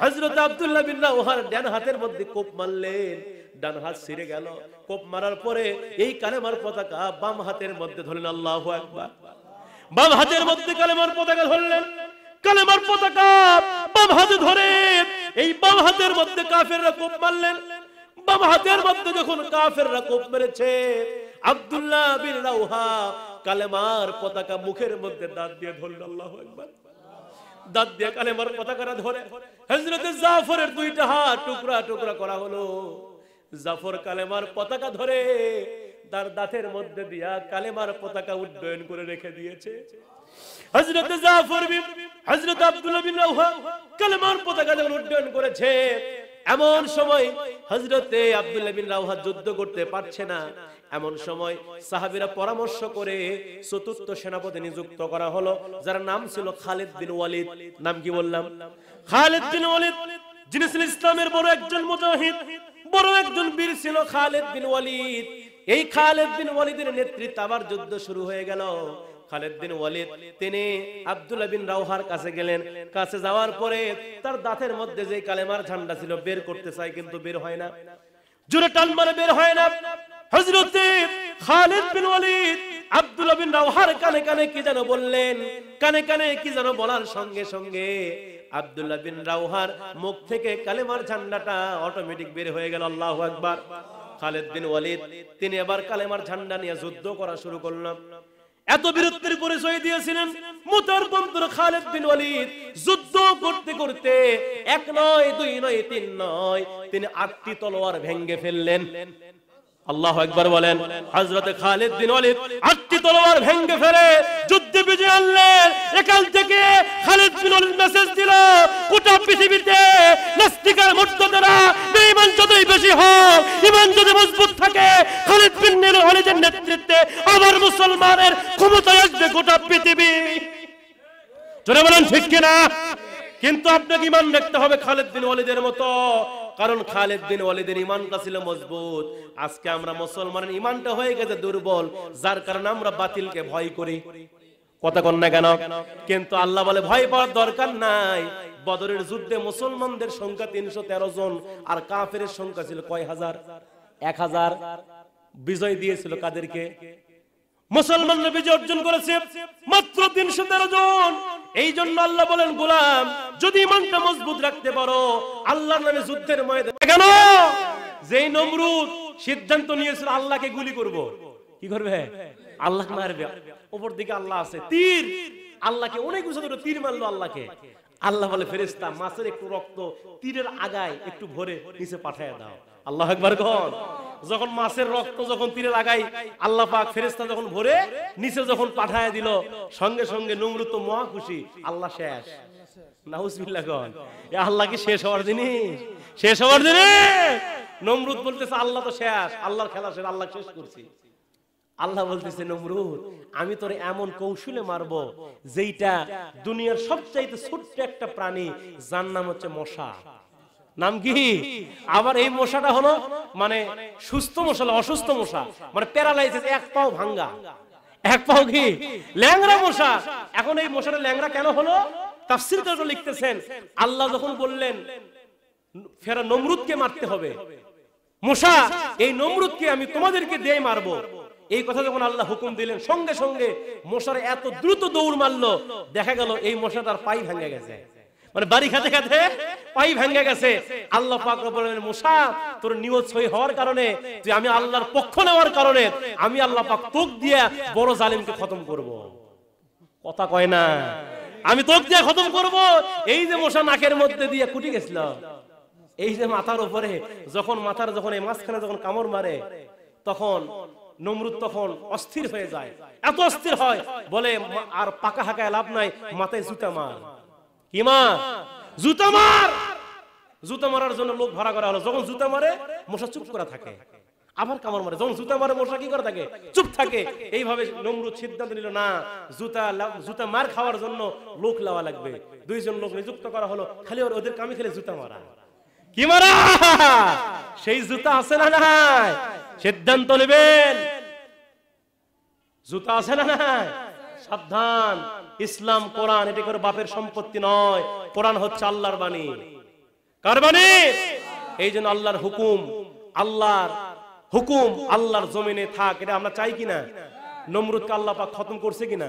হযরত আব্দুল্লাহ বিন রাওহার ডান হাতের মধ্যে কোপ মারলেন। ডান হাত ছিঁড়ে গেল। কোপ মারার পরে এই কালেমার পতাকা বাম হাতের মধ্যে ধরলেন। আল্লাহু আকবার। বাম হাতের মধ্যে কালেমার পতাকা ধরলেন। কালেমার পতাকা বাম হাতে ধরে এই বাম হাতের মধ্যে কাফেররা কোপ মারলেন। বাম হাতের মধ্যে যখন কাফেররা কোপ মেরেছে, আব্দুল্লাহ বিন রাওহা কালেমার পতাকা মুখের মধ্যে দাঁত দিয়ে ধরল। আল্লাহু আকবার। দাঁত দিয়ে কালেমার পতাকাটা ধরে হযরত জাফরের দুইটা হাত টুকরা টুকরা করা হলো। জাফর কালেমার পতাকা ধরে তার দাঁতের মধ্যে দিয়া কালেমার পতাকা উড্ডয়ন করে রেখে দিয়েছে। হযরত জাফর বিন হযরত আব্দুল্লাহ বিন রাওহা কালেমার পতাকা যখন উড্ডয়ন করেছে, এমন সময় হযরতে আব্দুল্লাহ বিন রাওহা যুদ্ধ করতে পারছে না। এমন সময় সাহাবীরা পরামর্শ করে চতুর্থ সেনাপতি নিযুক্ত করা হলো, যার নাম ছিল খালিদ বিন ওয়ালিদ। নাম কি বললাম? খালিদ বিন ওয়ালিদ, যিনি ছিলেন ইসলামের বড় একজন মুজাহিদ, বড় একজন বীর ছিল খালিদ বিন ওয়ালিদ। এই খালিদ বিন ওয়ালিদের নেতৃত্বে আবার যুদ্ধ শুরু হয়ে গেল। খালিদ বিন ওয়ালিদ তিনি আব্দুল্লাহ বিন রাওহার কাছে গেলেন। কাছে যাওয়ার পরে তার দাঁতের মধ্যে যে কালেমার ঝান্ডা ছিল বের করতে চাই, কিন্তু বের হয় না। জোরে টান মারে বের হয় না। হযরত খালিদ বিন ওয়ালিদ আব্দুল্লাহ বিন রাওহার কানে কানে কি যেন বললেন। কানে কানে কি যেন বলার সঙ্গে সঙ্গে আব্দুল্লাহ বিন রাওহার মুখ থেকে কালেমার ঝান্ডাটা অটোমেটিক বের হয়ে গেল। আল্লাহু আকবার। খালিদ বিন ওয়ালিদ তিনি এবার কালেমার ঝান্ডা নিয়ে যুদ্ধ করা শুরু করলেন। এত বীরত্বের পরিচয় দিয়েছিলেন মুতার বন্ধু খালিদ বিন ওয়ালিদ। যুদ্ধ করতে করতে এক নয়, দুই নয়, তিন নয়, তিনি 8টি তলোয়ার ভেঙে ফেললেন। আল্লাহু আকবার বলেন। হযরত খালিদ বিন ওয়ালিদ 8টি তলোয়ার ভেঙে ফেলে যুদ্ধে বিজয় আনলেন। এখান থেকে খালিদ বিন ওয়ালিদ মেসেজ দিল, গোটা পৃথিবীতে নাস্তিকের মুর্তজারা বেঈমান যতই বেশি হোক, ঈমান যদি মজবুত থাকে, খালিদ বিন ওয়ালিদের নেতৃত্বে আবার মুসলমানের ক্ষমতায় আসবে গোটা পৃথিবী। জোরে বলেন ঠিক কিনা? কিন্তু আপনাকে ঈমান রাখতে হবে খালিদ বিন ওয়ালিদের মতো, কারণ খালিদ বিন ওয়ালিদের ঈমানটা ছিল মজবুত। আজকে আমরা মুসলমানের ঈমানটা হয়ে গেছে দুর্বল, যার কারণে আমরা বাতিলকে ভয় করি। কথা কন না কেন? কিন্তু আল্লাহ বলে ভয় পাওয়ার দরকার নাই। বদরের যুদ্ধে মুসলমানদের সংখ্যা 313 জন, আর কাফেরের সংখ্যা ছিল কয় হাজার? 1000 বিজয় দিয়েছিল কাদেরকে? মুসলমানরা বিজয় অর্জন করেছে মাত্র 313 জন। এই জন্য আল্লাহ বলেন, গোলাম যদি ইমানটা মজবুত রাখতে পারো আল্লাহর নামে যুদ্ধের ময়দানে কেন? যেই নমরুদ সিদ্ধান্ত নিয়েছিল আল্লাহকে গুলি করব, কি করবে? আল্লাহ মারবে। উপর দিকে আল্লাহ আছে, তীর, আল্লাহকে অনেক উঁচু করে তীর মারলো আল্লাহকে। আল্লাহ বলে, ফেরেশতা মাছের একটু রক্ত তীরের আগায় একটু ভরে নিচে পাঠায় দাও। আল্লাহু আকবার কোন। যখন মাছের রক্ত যখন তীরের আগায় আল্লাহ পাক ফেরেশতা যখন ভরে নিচে যখন পাঠায় দিল, সঙ্গে সঙ্গে নমরুদ তো মহা খুশি, আল্লাহ শেষ। নাউজুবিল্লাহ কোন। এ আল্লাহ কি শেষ হওয়ার জিনিস? শেষ হওয়ার জিনিস? নমরুদ বলতেছে আল্লাহ তো শেষ, আল্লাহর খেলা শেষ, আল্লাহ শেষ করছি। আল্লাহ বলতেছে, নমরুদ আমি তোরে এমন কৌশলে মারবো যেইটা দুনিয়ার সবচাইতে ছোট্ট একটা প্রাণী, যার নাম হচ্ছে মশা। নাম কি? আবার এই মশাটা হলো মানে সুস্থ মশা, অসুস্থ মশা, মানে প্যারালাইসিস, এক পাও ভাঙ্গা, এক পাও কি ল্যাংড়া মশা। এখন এই মশাটা ল্যাংড়া কেন হলো? তাফসীরকাররা লিখতেছেন, আল্লাহ যখন বললেন ফেরা নমরুদকে মারতে হবে, মশা এই নমরুদকে আমি তোমাদেরকে দিয়ে মারবো, এই কথা যখন আল্লাহ হুকুম দিলেন, সঙ্গে সঙ্গে মশার এত দ্রুত দৌড় মারলো, দেখা গেল এই মশাটার পাই ভেঙে গেছে, মানে বাড়ি খেতে খেতে পাই ভেঙে গেছে। আল্লাহ পাক বললেন, মশা তোর নিয়ত সহি হওয়ার কারণে, যে আমি আল্লাহর পক্ষ নেওয়ার কারণে আমি আল্লাহ পাক তোক দিয়া বড় জালিমকে খতম করব। কথা কয় না, আমি তোক দিয়া খতম করব। এই যে মশা নাকের মধ্যে দিয়ে কুটি গেছিল, এই যে মাথার উপরে যখন মাথার যখন এই মাঝখানে যখন কামড় মারে, তখন নমরুদ তখন অস্থির হয়ে যায়, এত অস্থির হয় বলে আর পাকা হাঁকায় লাভ নাই, মাথায় জুতা মার। কি মার? জুতা মার। জুতা মারার জন্য লোক ভাড়া করা হলো। যখন জুতা মারে মশা চুপ করে থাকে, আবার কামড় মারে। যখন জুতা মারে মশা কি করে থাকে? চুপ থাকে। এইভাবে নমরুদ সিদ্ধান্ত নিল, না জুতা মার খাওয়ার জন্য লোক লাওয়া লাগবে। 2 জন লোক নিযুক্ত করা হলো, খালি ওদের কামে খেলে জুতা মারা। কি মারা? সেই জুতা আছে না নাই? সিদ্ধান্ত নেবেন, জুতা আছে না নাই? সাবধান। ইসলাম কোরআন এটা করে বাপের সম্পত্তি নয়, কোরআন হচ্ছে আল্লাহর বাণী। কার বাণী? এই জন্য আল্লাহর হুকুম, আল্লাহর হুকুম আল্লাহর জমিনে থাক, এটা আমরা চাই কিনা? নমরুদকে আল্লাহ পাক খতম করছে কিনা?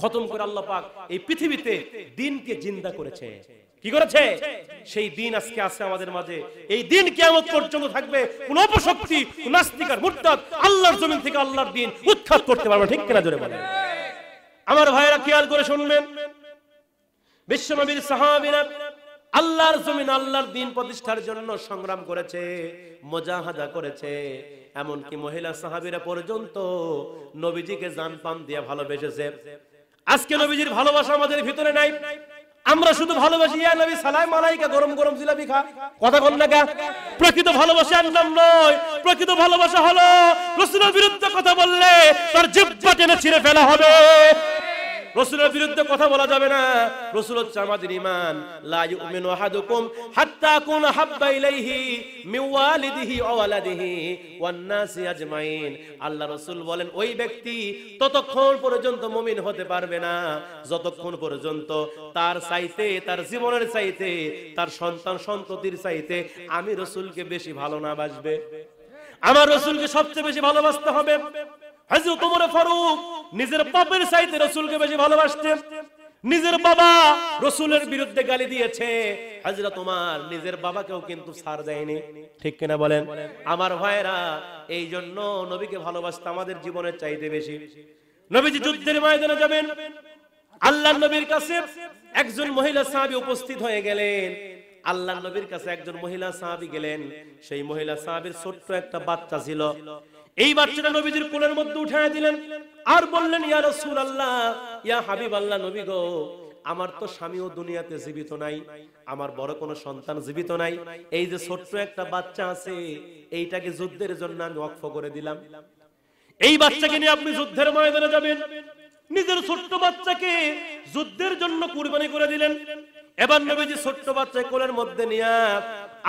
খতম করে আল্লাহ পাক এই পৃথিবীতে দ্বীনকে জিন্দা করেছে। কি করেছে? সেই দিন আজকে আছে আমাদের মাঝে। এই দিন কিয়ামত পর্যন্ত থাকবে। কোন অপশক্তি, নাস্তিক আর মুরতাদ আল্লাহর জমিন থেকে আল্লাহর দিন উৎখাত করতে পারবে না। ঠিক কিনা জোরে বলেন। আমার ভাইরা খেয়াল করে শুনবেন, বিশ্বনবীর সাহাবীরা আল্লাহর জমিন আল্লাহর দিন প্রতিষ্ঠার জন্য সংগ্রাম করেছে, মুজাহাদা করেছে। এমনকি মহিলা সাহাবীরা পর্যন্ত নবীজিকে জান প্রাণ দিয়ে ভালোবেসেছে। আজকে নবীজির ভালোবাসা আমাদের ভিতরে নাই। আমরা শুধু ভালোবাসি ইয়া নবী সালাম আলাইকা, গরম গরম জিলাপি খা। কথা বল না কা? প্রকৃত ভালোবাসার নাম নয়। প্রকৃত ভালোবাসা হলো রাসূলের বিরুদ্ধে কথা বললে তার জিহ্বা টেনে ছিঁড়ে ফেলা হবে। রাসূলের বিরুদ্ধে কথা বলা যাবে না। রাসূল হচ্ছে আমাদের ঈমান। লা ইউমিনু আহাদুকুম হাত্তা কুন হাব্বা ইলাইহি মিন ওয়ালিদিহি ওয়া ওয়ালাদিহি ওয়ান নাসি আজমাইন। আল্লাহ রাসূল বলেন, ওই ব্যক্তি ততক্ষণ পর্যন্ত মুমিন হতে পারবে না যতক্ষণ পর্যন্ত তার চাইতে, তার জীবনের চাইতে, তার সন্তান সন্ততির চাইতে আমি রাসূলকে বেশি ভালো না বাসবে। আমার রাসূলকে সবচেয়ে বেশি ভালোবাসতে হবে। হযরত ওমর ফারুক নিজের বাবার চাইতে রাসূলকে বেশি ভালোবাসতেন। নিজের বাবা রাসূলের বিরুদ্ধে গালি দিয়েছে, হযরত ওমর নিজের বাবাকেও কিন্তু ছাড় দেয়নি। ঠিক কিনা বলেন? আমার ভাইরা, এই জন্য নবীকে ভালোবাসতে আমাদের জীবনের চাইতে বেশি। নবীজি যুদ্ধের ময়দানে যাবেন, আল্লাহর নবীর কাছে একজন মহিলা সাহাবী উপস্থিত হয়ে গেলেন। আল্লাহর নবীর কাছে একজন মহিলা সাহাবী গেলেন। সেই মহিলা সাহাবীর ছোট্ট একটা বাচ্চা ছিল। এই বাচ্চাটা নবীজির কোলের মধ্যে উঠায় দিলেন আর বললেন, ইয়া রাসূলুল্লাহ, ইয়া হাবিবাল্লাহ, নবী গো, আমার তো স্বামীও দুনিয়াতে জীবিত নাই, আমার বড় কোনো সন্তান জীবিত নাই। এই যে ছোট্ট একটা বাচ্চা আছে, এইটাকে যুদ্ধের জন্য আমি ওয়াকফ করে দিলাম। এই বাচ্চাকে নিয়ে আপনি যুদ্ধের ময়দানে যাবেন। নিজের ছোট্ট বাচ্চাকে যুদ্ধের জন্য কুরবানি করে দিলেন। এবার নবীজি ছোট্ট বাচ্চা কোলের মধ্যে নিয়ে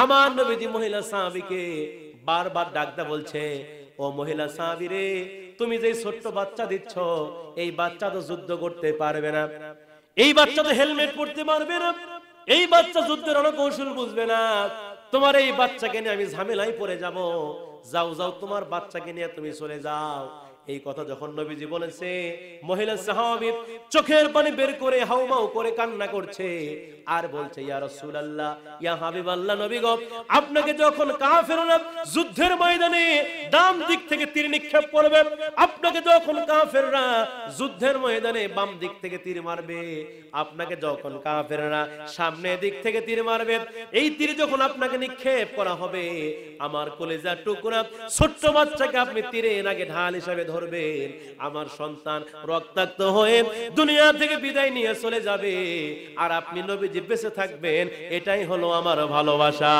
আমার নবীজি মহিলা সাহাবীকে বারবার ডাকতে বলছে, ও মহিলা সাহাবী রে, তুমি যে ছোট্ট বাচ্চা দিচ্ছ, এই বাচ্চা তো যুদ্ধ করতে পারবে না, এই বাচ্চা তো হেলমেট পরতে পারবে না, এই বাচ্চা যুদ্ধের অনেক কৌশল বুঝবে না। তোমার এই বাচ্চাকে নিয়ে আমি ঝামেলায় পড়ে যাব। যাও যাও তোমার বাচ্চাকে নিয়ে তুমি চলে যাও। এই কথা যখন নবীজি বলেছে, মহিলা সাহাবী চোখের পানি বের করে হাউমাউ করে কান্না করছে আর বলছে, ইয়া রাসূলুল্লাহ, ইয়া হাবিবাল্লাহ, নবী গো, আপনাকে যখন কাফেররা যুদ্ধের ময়দানে ডান দিক থেকে তীর নিক্ষেপ করবে, আপনাকে যখন কাফেররা যুদ্ধের ময়দানে বাম দিক থেকে তীর মারবে, আপনাকে যখন কাফেররা সামনের দিক থেকে তীর মারবে, এই তীর যখন আপনাকে নিক্ষেপ করা হবে, আমার কলিজার টুকরা ছোট্ট বাচ্চাকে আপনি তীরের আগে ঢাল হিসেবে ধরবেন, আমার সন্তান রক্তাক্ত হয়ে দুনিয়া থেকে বিদায় নিয়ে চলে যাবে, আর আপনি নবীজি বেঁচে থাকবেন। এটাই হলো আমার ভালোবাসা।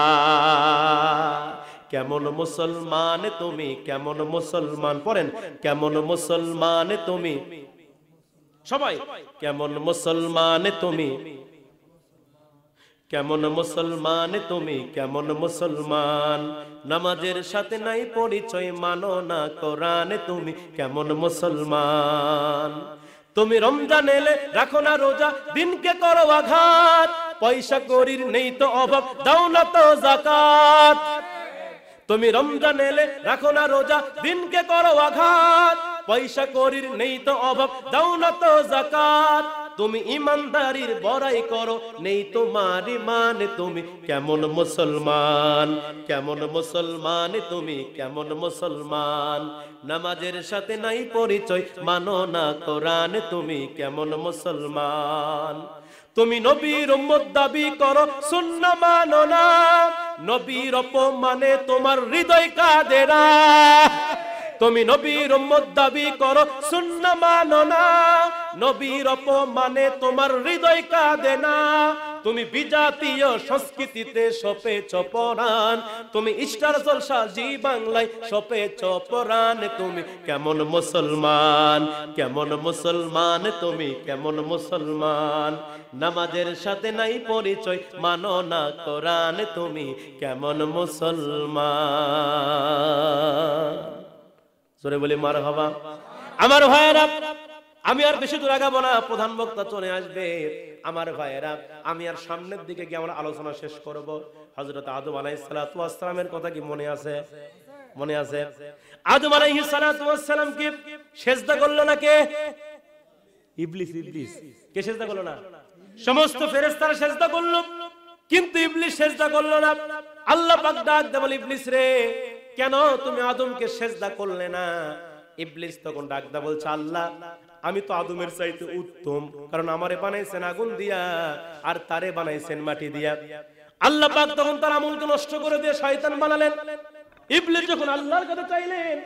কেমন মুসলমান তুমি, কেমন মুসলমান, পড়েন, কেমন মুসলমান তুমি, সবাই, কেমন মুসলমান তুমি, কেমন মুসলমান তুমি, কেমন মুসলমান, নামাজের সাথে নাই পরিচয়, মানো না কোরআনে তুমি কেমন মুসলমান। তুমি রমজান এলে রাখো না রোজা, দিনকে করো আঘাত, পয়সা করির নেই তো অভাব, দাও না তো যাকাত। তুমি রমজান এলে রাখো না রোজা, দিনকে করো আঘাত, পয়সা করির নেই তো অভাব, দাও না তো যাকাত। তুমি ইমানদারির বড়াই করো, নেই তোমার ঈমান, তুমি কেমন মুসলমান, কেমন মুসলমান তুমি, কেমন মুসলমান, নামাজের সাথে নাই পরিচয়, মানো না কোরআন তুমি কেমন মুসলমান। তুমি নবীর উম্মত দাবি করো, সুন্নাহ মানো না, নবীর অপমানে তোমার হৃদয় কাঁদে না। তুমি নবীর উম্মত দাবি করো, সুন্নাহ মানো না, নবীর অপমানে তোমার হৃদয় কাঁদে না। তুমি বিজাতীয় সংস্কৃতিতে সপেছ পরাণ, তুমি স্টার জলসা জি বাংলায় সপেছ পরাণ, তুমি কেমন মুসলমান, কেমন মুসলমান তুমি, কেমন মুসলমান, নামাজের সাথে নাই পরিচয়, মানো না কোরআন তুমি কেমন মুসলমান। জোরে বলি মারহাবা। আমার ভাইয়েরা, আমি আর বেশি দূর আগাবো না, প্রধান বক্তা চলে আসবে। আমার ভাইয়েরা, আমি আর সামনের দিকে গিয়ে আমরা আলোচনা শেষ করব। হযরত আদম আলাইহিস সালাতু ওয়াস সালামের কথা কি মনে আছে? মনে আছে? আদম আলাইহিস সালাতু ওয়াস সালাম কি সিজদা করলো না কে? ইবলিস। ইবলিস কে সিজদা করলো না? সমস্ত ফেরেশতারা সিজদা করলো, কিন্তু ইবলিস সিজদা করলো না। আল্লাহ পাক ডাক দেয়, বলে, ইবলিস রে, কেন তুমি আদমকে সিজদা করলে না? ইবলিস তখন ডাক দেয়, বলছে, আল্লাহ, আমি তো আদমের চাইতে উত্তম, কারণ আমারে বানাইছেন আগুন দিয়া আর তারে বানাইছেন মাটি দিয়া। আল্লাহ পাক তখন তার আমলকে নষ্ট করে দিয়ে শয়তান বানালেন। ইবলিস যখন আল্লাহর কাছে চাইলেন,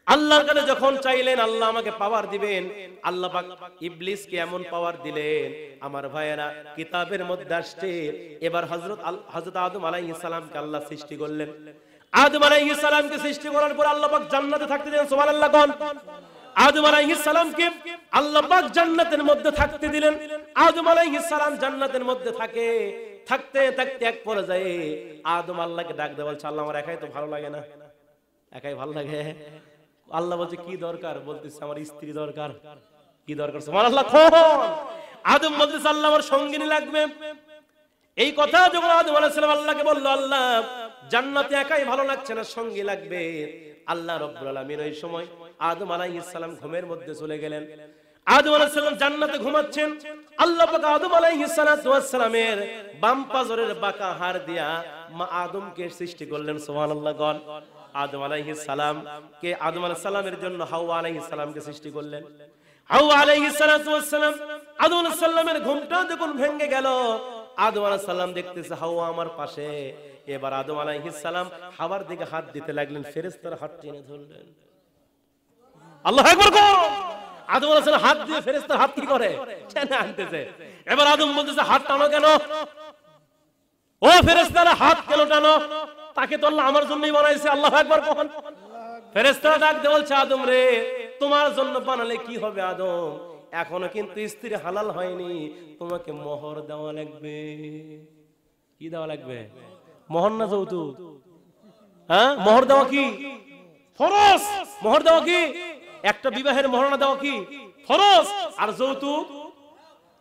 আল্লাহর কাছে যখন চাইলেন আল্লাহ আমাকে পাওয়ার দিবেন, আল্লাহ পাক ইবলিসকে এমন পাওয়ার দিলেন। আমার ভাইয়েরা, কিতাবের মধ্যে আসছে, এবার হযরত আদম আলাইহিস সালামকে আল্লাহ সৃষ্টি করলেন। আদম আলাইহিস সালামকে সৃষ্টি করার পর আল্লাহ পাক জান্নাতে থাকতে দিলেন। সুবহানাল্লাহ কোন? আদম আলাইহিস সালামকে আল্লাহ পাক জান্নাতের মধ্যে থাকতে দিলেন। আদম আলাইহিস সালাম জান্নাতের মধ্যে থাকতে এক পর্যায়ে আদম আল্লাহকে ডাক দেয়, বলছে, আল্লাহ, আমার একাই তো ভালো লাগে না, একাই ভালো লাগে। আল্লাহ বলছে, কি দরকার? বলতেছে, আমার স্ত্রী দরকার। কি দরকার? সুবহানাল্লাহ কোন? আদম বলতেছে, আল্লাহ, আমার সঙ্গিনী লাগবে। এই কথা যখন আদম আলাইহিস সালাম আল্লাহকে বলল, আল্লাহ, জান্নাতে একাই ভালো লাগছে না, সঙ্গী লাগবে। আল্লাহ রাব্বুল আলামিন ওই সময় আদম আলাইহিস সালাম ঘুমের মধ্যে চলে গেলেন। আদম আলাইহিস সালাম জান্নাতে ঘুমাচ্ছেন। আল্লাহ পাক আদম আলাইহিস সালামের বাম পাজরের বাঁকা হাড় দিয়া মা আদমকে সৃষ্টি করলেন। সুবহানাল্লাহ কোন? আদম আলাইহিস সালাম কে আদম আলাইহিস সালামের জন্য হাওয়া আলাইহিস সালামকে সৃষ্টি করলেন। হাওয়া আলাইহিস সালাম আদম আলাইহিস সালামের ঘুমটা যখন ভেঙে গেল, আদম আলাইহিস সালাম দেখতেছে হাওয়া আমার পাশে। এবার আদম আলাইহিস সালাম হাওয়ার দিকে হাত দিতে লাগলেন, ফেরেশতারা হাত টেনে ধরলেন। আল্লাহু আকবার কোন? আদম আলাইহিস সালাম হাত দিয়ে ফেরেশতার হাত কি করে? টেনে আনতেছে। এবার আদম বলতেছে, হাত টানো কেন? ও ফেরেশতারা, হাত কেন টানো? তাকে তো আল্লাহ আমার জন্যই বানাইছে। আল্লাহু আকবার কোন? ফেরেশতারা ডাক দিয়ে বলছে, আদম রে, তোমার জন্য বানালে কি হবে আদম? এখনো কিন্তু স্ত্রী হালাল হয়নি, তোমাকে মোহর দেওয়া লাগবে। কি দেওয়া লাগবে? মোহর না যৌতুক? হ্যাঁ, মোহর দেওয়া কি ফরজ? মোহর দেওয়া কি? একটা বিবাহের মোহরানা দেওয়া কি ফরজ, আর যৌতুক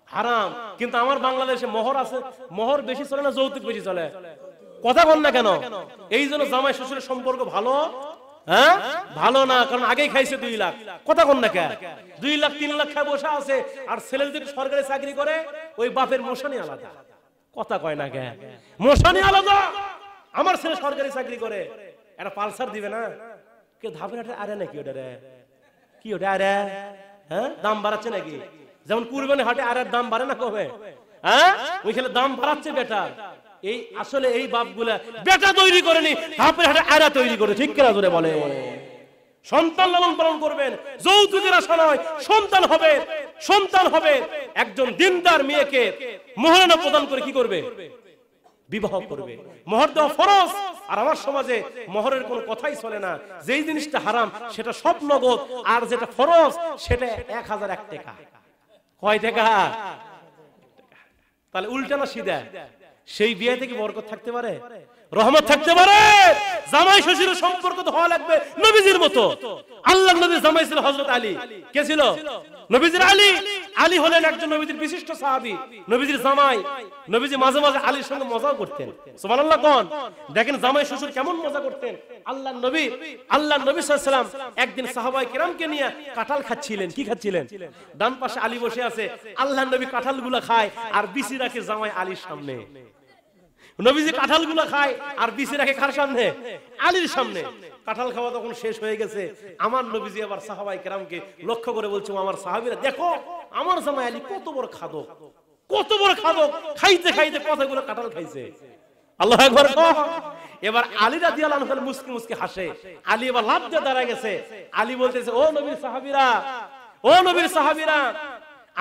হারাম। কিন্তু আমার বাংলাদেশে মোহর আছে, মোহর বেশি চলে না যৌতুক বেশি চলে? কথা বল না কেন? এই জন্য জামাই শ্বশুরের সম্পর্ক ভালো, হ্যাঁ ভালো না, কারণ আগেই খাইছে 2 লাখ। কথা বল না কেন? 2 লাখ 3 লাখ খায় বসে আছে, আর ছেলে যদি সরকারি চাকরি করে ওই বাপের মোশানি আলাদা। কথা কয় না কেন? মোশানি আলাদা। আমার ছেলে সরকারি চাকরি করে, একটা পালসার দিবে না? কে ধাপের হাটে আরে নাকি ওটা রে? কি ওটা আরে? হ্যাঁ দাম বাড়াচ্ছে নাকি? যেমন কুরবানি হাটে আরের দাম বাড়ে না কবে? হ্যাঁ ওইখানে দাম বাড়াচ্ছে বেটা। এই আসলে এই বাপগুলা বেটা তৈরি করেনি, ধাপের হাটে আরা তৈরি করে। ঠিক কিনা জোরে বলে? সন্তান লালন পালন করবেন, যৌতুকের আশা নয়, সন্তান হবে। সন্তান হবে একজন দিনদার মেয়েকে মোহরানা প্রদান করে কি করবে? বিবাহ করবে। মোহর দেওয়া ফরজ। আর আমার সমাজে মোহরের কোনো কথাই চলে না। যেই জিনিসটা হারাম সেটা সব নগদ, আর যেটা ফরজ সেটা 1001 টাকা। কয় টাকা? তাহলে উল্টা না সিধা? সেই বিয়ে থেকে বরকত থাকতে পারে, রহমত থাকতে পারে। জামাই শ্বশুরের সম্পর্ক তো হওয়া লাগবে নবীজির মতো। আল্লাহর নবী জামাই ছিল হযরত আলী। কে ছিল? নবীজির আলী। আলী হলেন একজন নবীজির বিশিষ্ট সাহাবী, নবীজির জামাই। নবীজি মাঝে মাঝে আলীর সঙ্গে মজা করতেন। সুবহানাল্লাহ কোন? দেখেন জামাই শ্বশুর কেমন মজা করতেন। আল্লাহর নবী সাল্লাল্লাহু আলাইহি ওয়াসাল্লাম একদিন সাহাবায়ে কিরামকে নিয়ে কাঁঠাল খাচ্ছিলেন। কি খাচ্ছিলেন? ডান পাশে আলী বসে আছে, আল্লাহর নবী কাঁঠালগুলো খায় আর বিচি রাখে জামাই আলীর সামনে। নবীজি কাঁঠালগুলো খায় আর বিচি রাখে কার সামনে? আলীর সামনে। কাঁঠাল খাওয়া তখন শেষ হয়ে গেছে। আমার নবীজি আবার সাহাবায়ে কেরামকে লক্ষ্য করে বলছে, আমার সাহাবীরা দেখো আমার জামাই আলী কত বড় খাদক, কত বড় খাদক, খাইতে খাইতে কতগুলো কাঁঠাল খাইছে। আল্লাহু আকবার। এবার আলী রাদিয়াল্লাহু আনহু মুস্কি মুস্কি হাসে। আলী এবার লাফ দিয়ে দাঁড়ায় গেছে। আলী বলতেছে, ও নবীর সাহাবীরা, ও নবীর সাহাবীরা,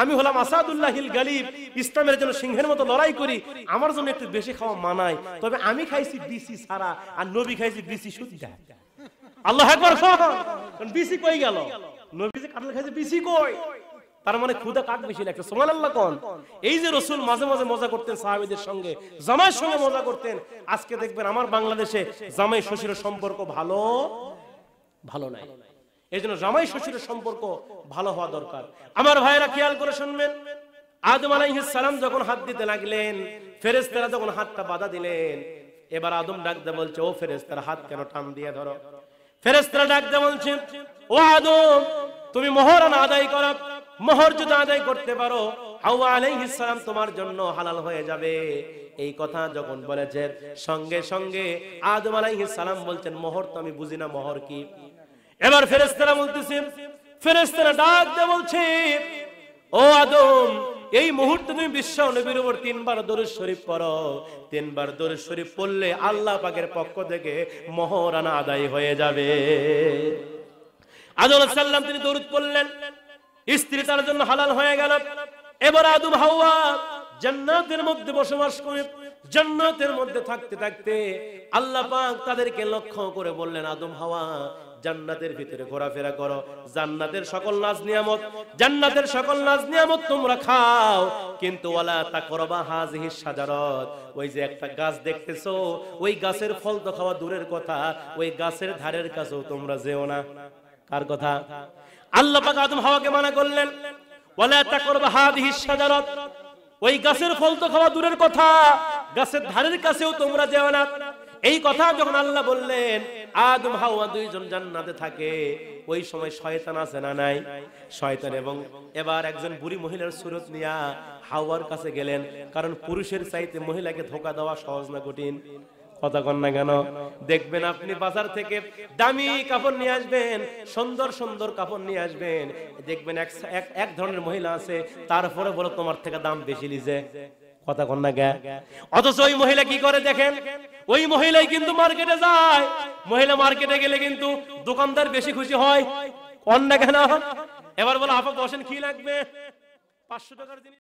আমি হলাম আসাদুল্লাহিল গালিব, ইসলামের জন্য সিংহের মতো লড়াই করি, আমার জন্য একটু বেশি খাওয়া মানায়, তবে আমি খাইছি বিসি ছাড়া, আর নবী খাইছি বিসি শুদ্ধা। আল্লাহু আকবার। বিসি কই গেল? নবীজি কাঁঠাল খাইছে, বিসি কই? তার মানে ক্ষুধা কাক বেশি লাগছে। সুবহানাল্লাহ কোন? এই যে রাসূল মাঝে মাঝে মজা করতেন সাহাবীদের সঙ্গে, জামাইয়ের সঙ্গে মজা করতেন। আজকে দেখবেন আমার বাংলাদেশে জামাই শ্বশুরের সম্পর্ক ভালো ভালো নাই। এইজন্য জামাই শ্বশুরের সম্পর্ক ভালো হওয়া দরকার। আমার ভাইরা খেয়াল করে শুনবেন, আদম আলাইহিস সালাম যখন হাত দিতে লাগলেন, ফেরেশতারা যখন হাতটা বাধা দিলেন, এবার আদম ডাক দিয়ে বলছে, ও ফেরেশতারা হাত কেন টান দিয়ে ধরো? ফেরেশতারা ডাক দিয়ে বলছে, ও আদম তুমি মোহরানা আদায় করো, মোহর যদি আদায় করতে পারো হাওয়া আলাইহিস সালাম তোমার জন্য হালাল হয়ে যাবে। এই কথা যখন বলেছেন, সঙ্গে সঙ্গে আদম আলাইহিস সালাম বলছেন, মোহর তো আমি বুঝি না, মোহর কি? এবার ফেরেশতারা বলতেছে, ফেরেশতারা ডাক দিয়ে বলছে, ও আদম এই মুহূর্তে তুমি বিশ্ব নবীর উপর 3 বার দরুদ শরীফ পড়ো। 3 বার দরুদ শরীফ পড়লে আল্লাহ পাকের পক্ষ থেকে মোহরানা আদায় হয়ে যাবে। আদম আলাইহিস সালাম তিনি দরুদ পড়লেন, স্ত্রী তার জন্য হালাল হয়ে গেল। এবার আদম হাওয়া জান্নাতের মধ্যে বসবাস করে, জান্নাতের মধ্যে থাকতে থাকতে আল্লাহ পাক তাদেরকে লক্ষ্য করে বললেন, আদম হাওয়া জান্নাতের ভিতরে ঘোরাফেরা করো, জান্নাতের সকল নাজ নিয়ামত, জান্নাতের সকল নাজ নিয়ামত তোমরা খাও, কিন্তু ওয়ালা তাকরাবা হাযিহি শাজারাত, ওই যে একটা গাছ দেখতেছো, ওই গাছের ফল তো খাওয়া দূরের কথা, ওই গাছের ধারের কাছেও তোমরা যেও না। কার কথা? আল্লাহ পাক আদম হাওয়াকে মানা করলেন, ওয়ালা তাকরাবা হাযিহি শাজারাত, ওই গাছের ফল তো খাওয়া দূরের কথা, গাছের ধারের কাছেও তোমরা যেও না। এই কথা যখন আল্লাহ বললেন, আদম হাওয়া দুইজন জান্নাতে থাকে। ওই সময় শয়তান আছে না নাই? শয়তান এবং এবার একজন বুড়ি মহিলার সুরত নিয়া হাওয়ার কাছে গেলেন, কারণ পুরুষের চাইতে মহিলাকে ধোঁকা দেওয়া সহজ না কঠিন? কথা কন না কেন? দেখবেন আপনি বাজার থেকে দামি কাপড় নিয়ে আসবেন, সুন্দর সুন্দর কাপড় নিয়ে আসবেন, দেখবেন এক ধরনের মহিলা আছে, তারপরে বলো তোমার থেকে দাম বেশি লিজে। কথা কন না গে? অথচ ওই মহিলা কি করে দেখেন, ওই মহিলাই কিন্তু মার্কেটে যায়, মহিলা মার্কেটে গেলে কিন্তু দোকানদার বেশি খুশি হয়। কন না কেন? এবার বলো আপা বসেন, কি লাগবে? 500 টাকার জিনিস।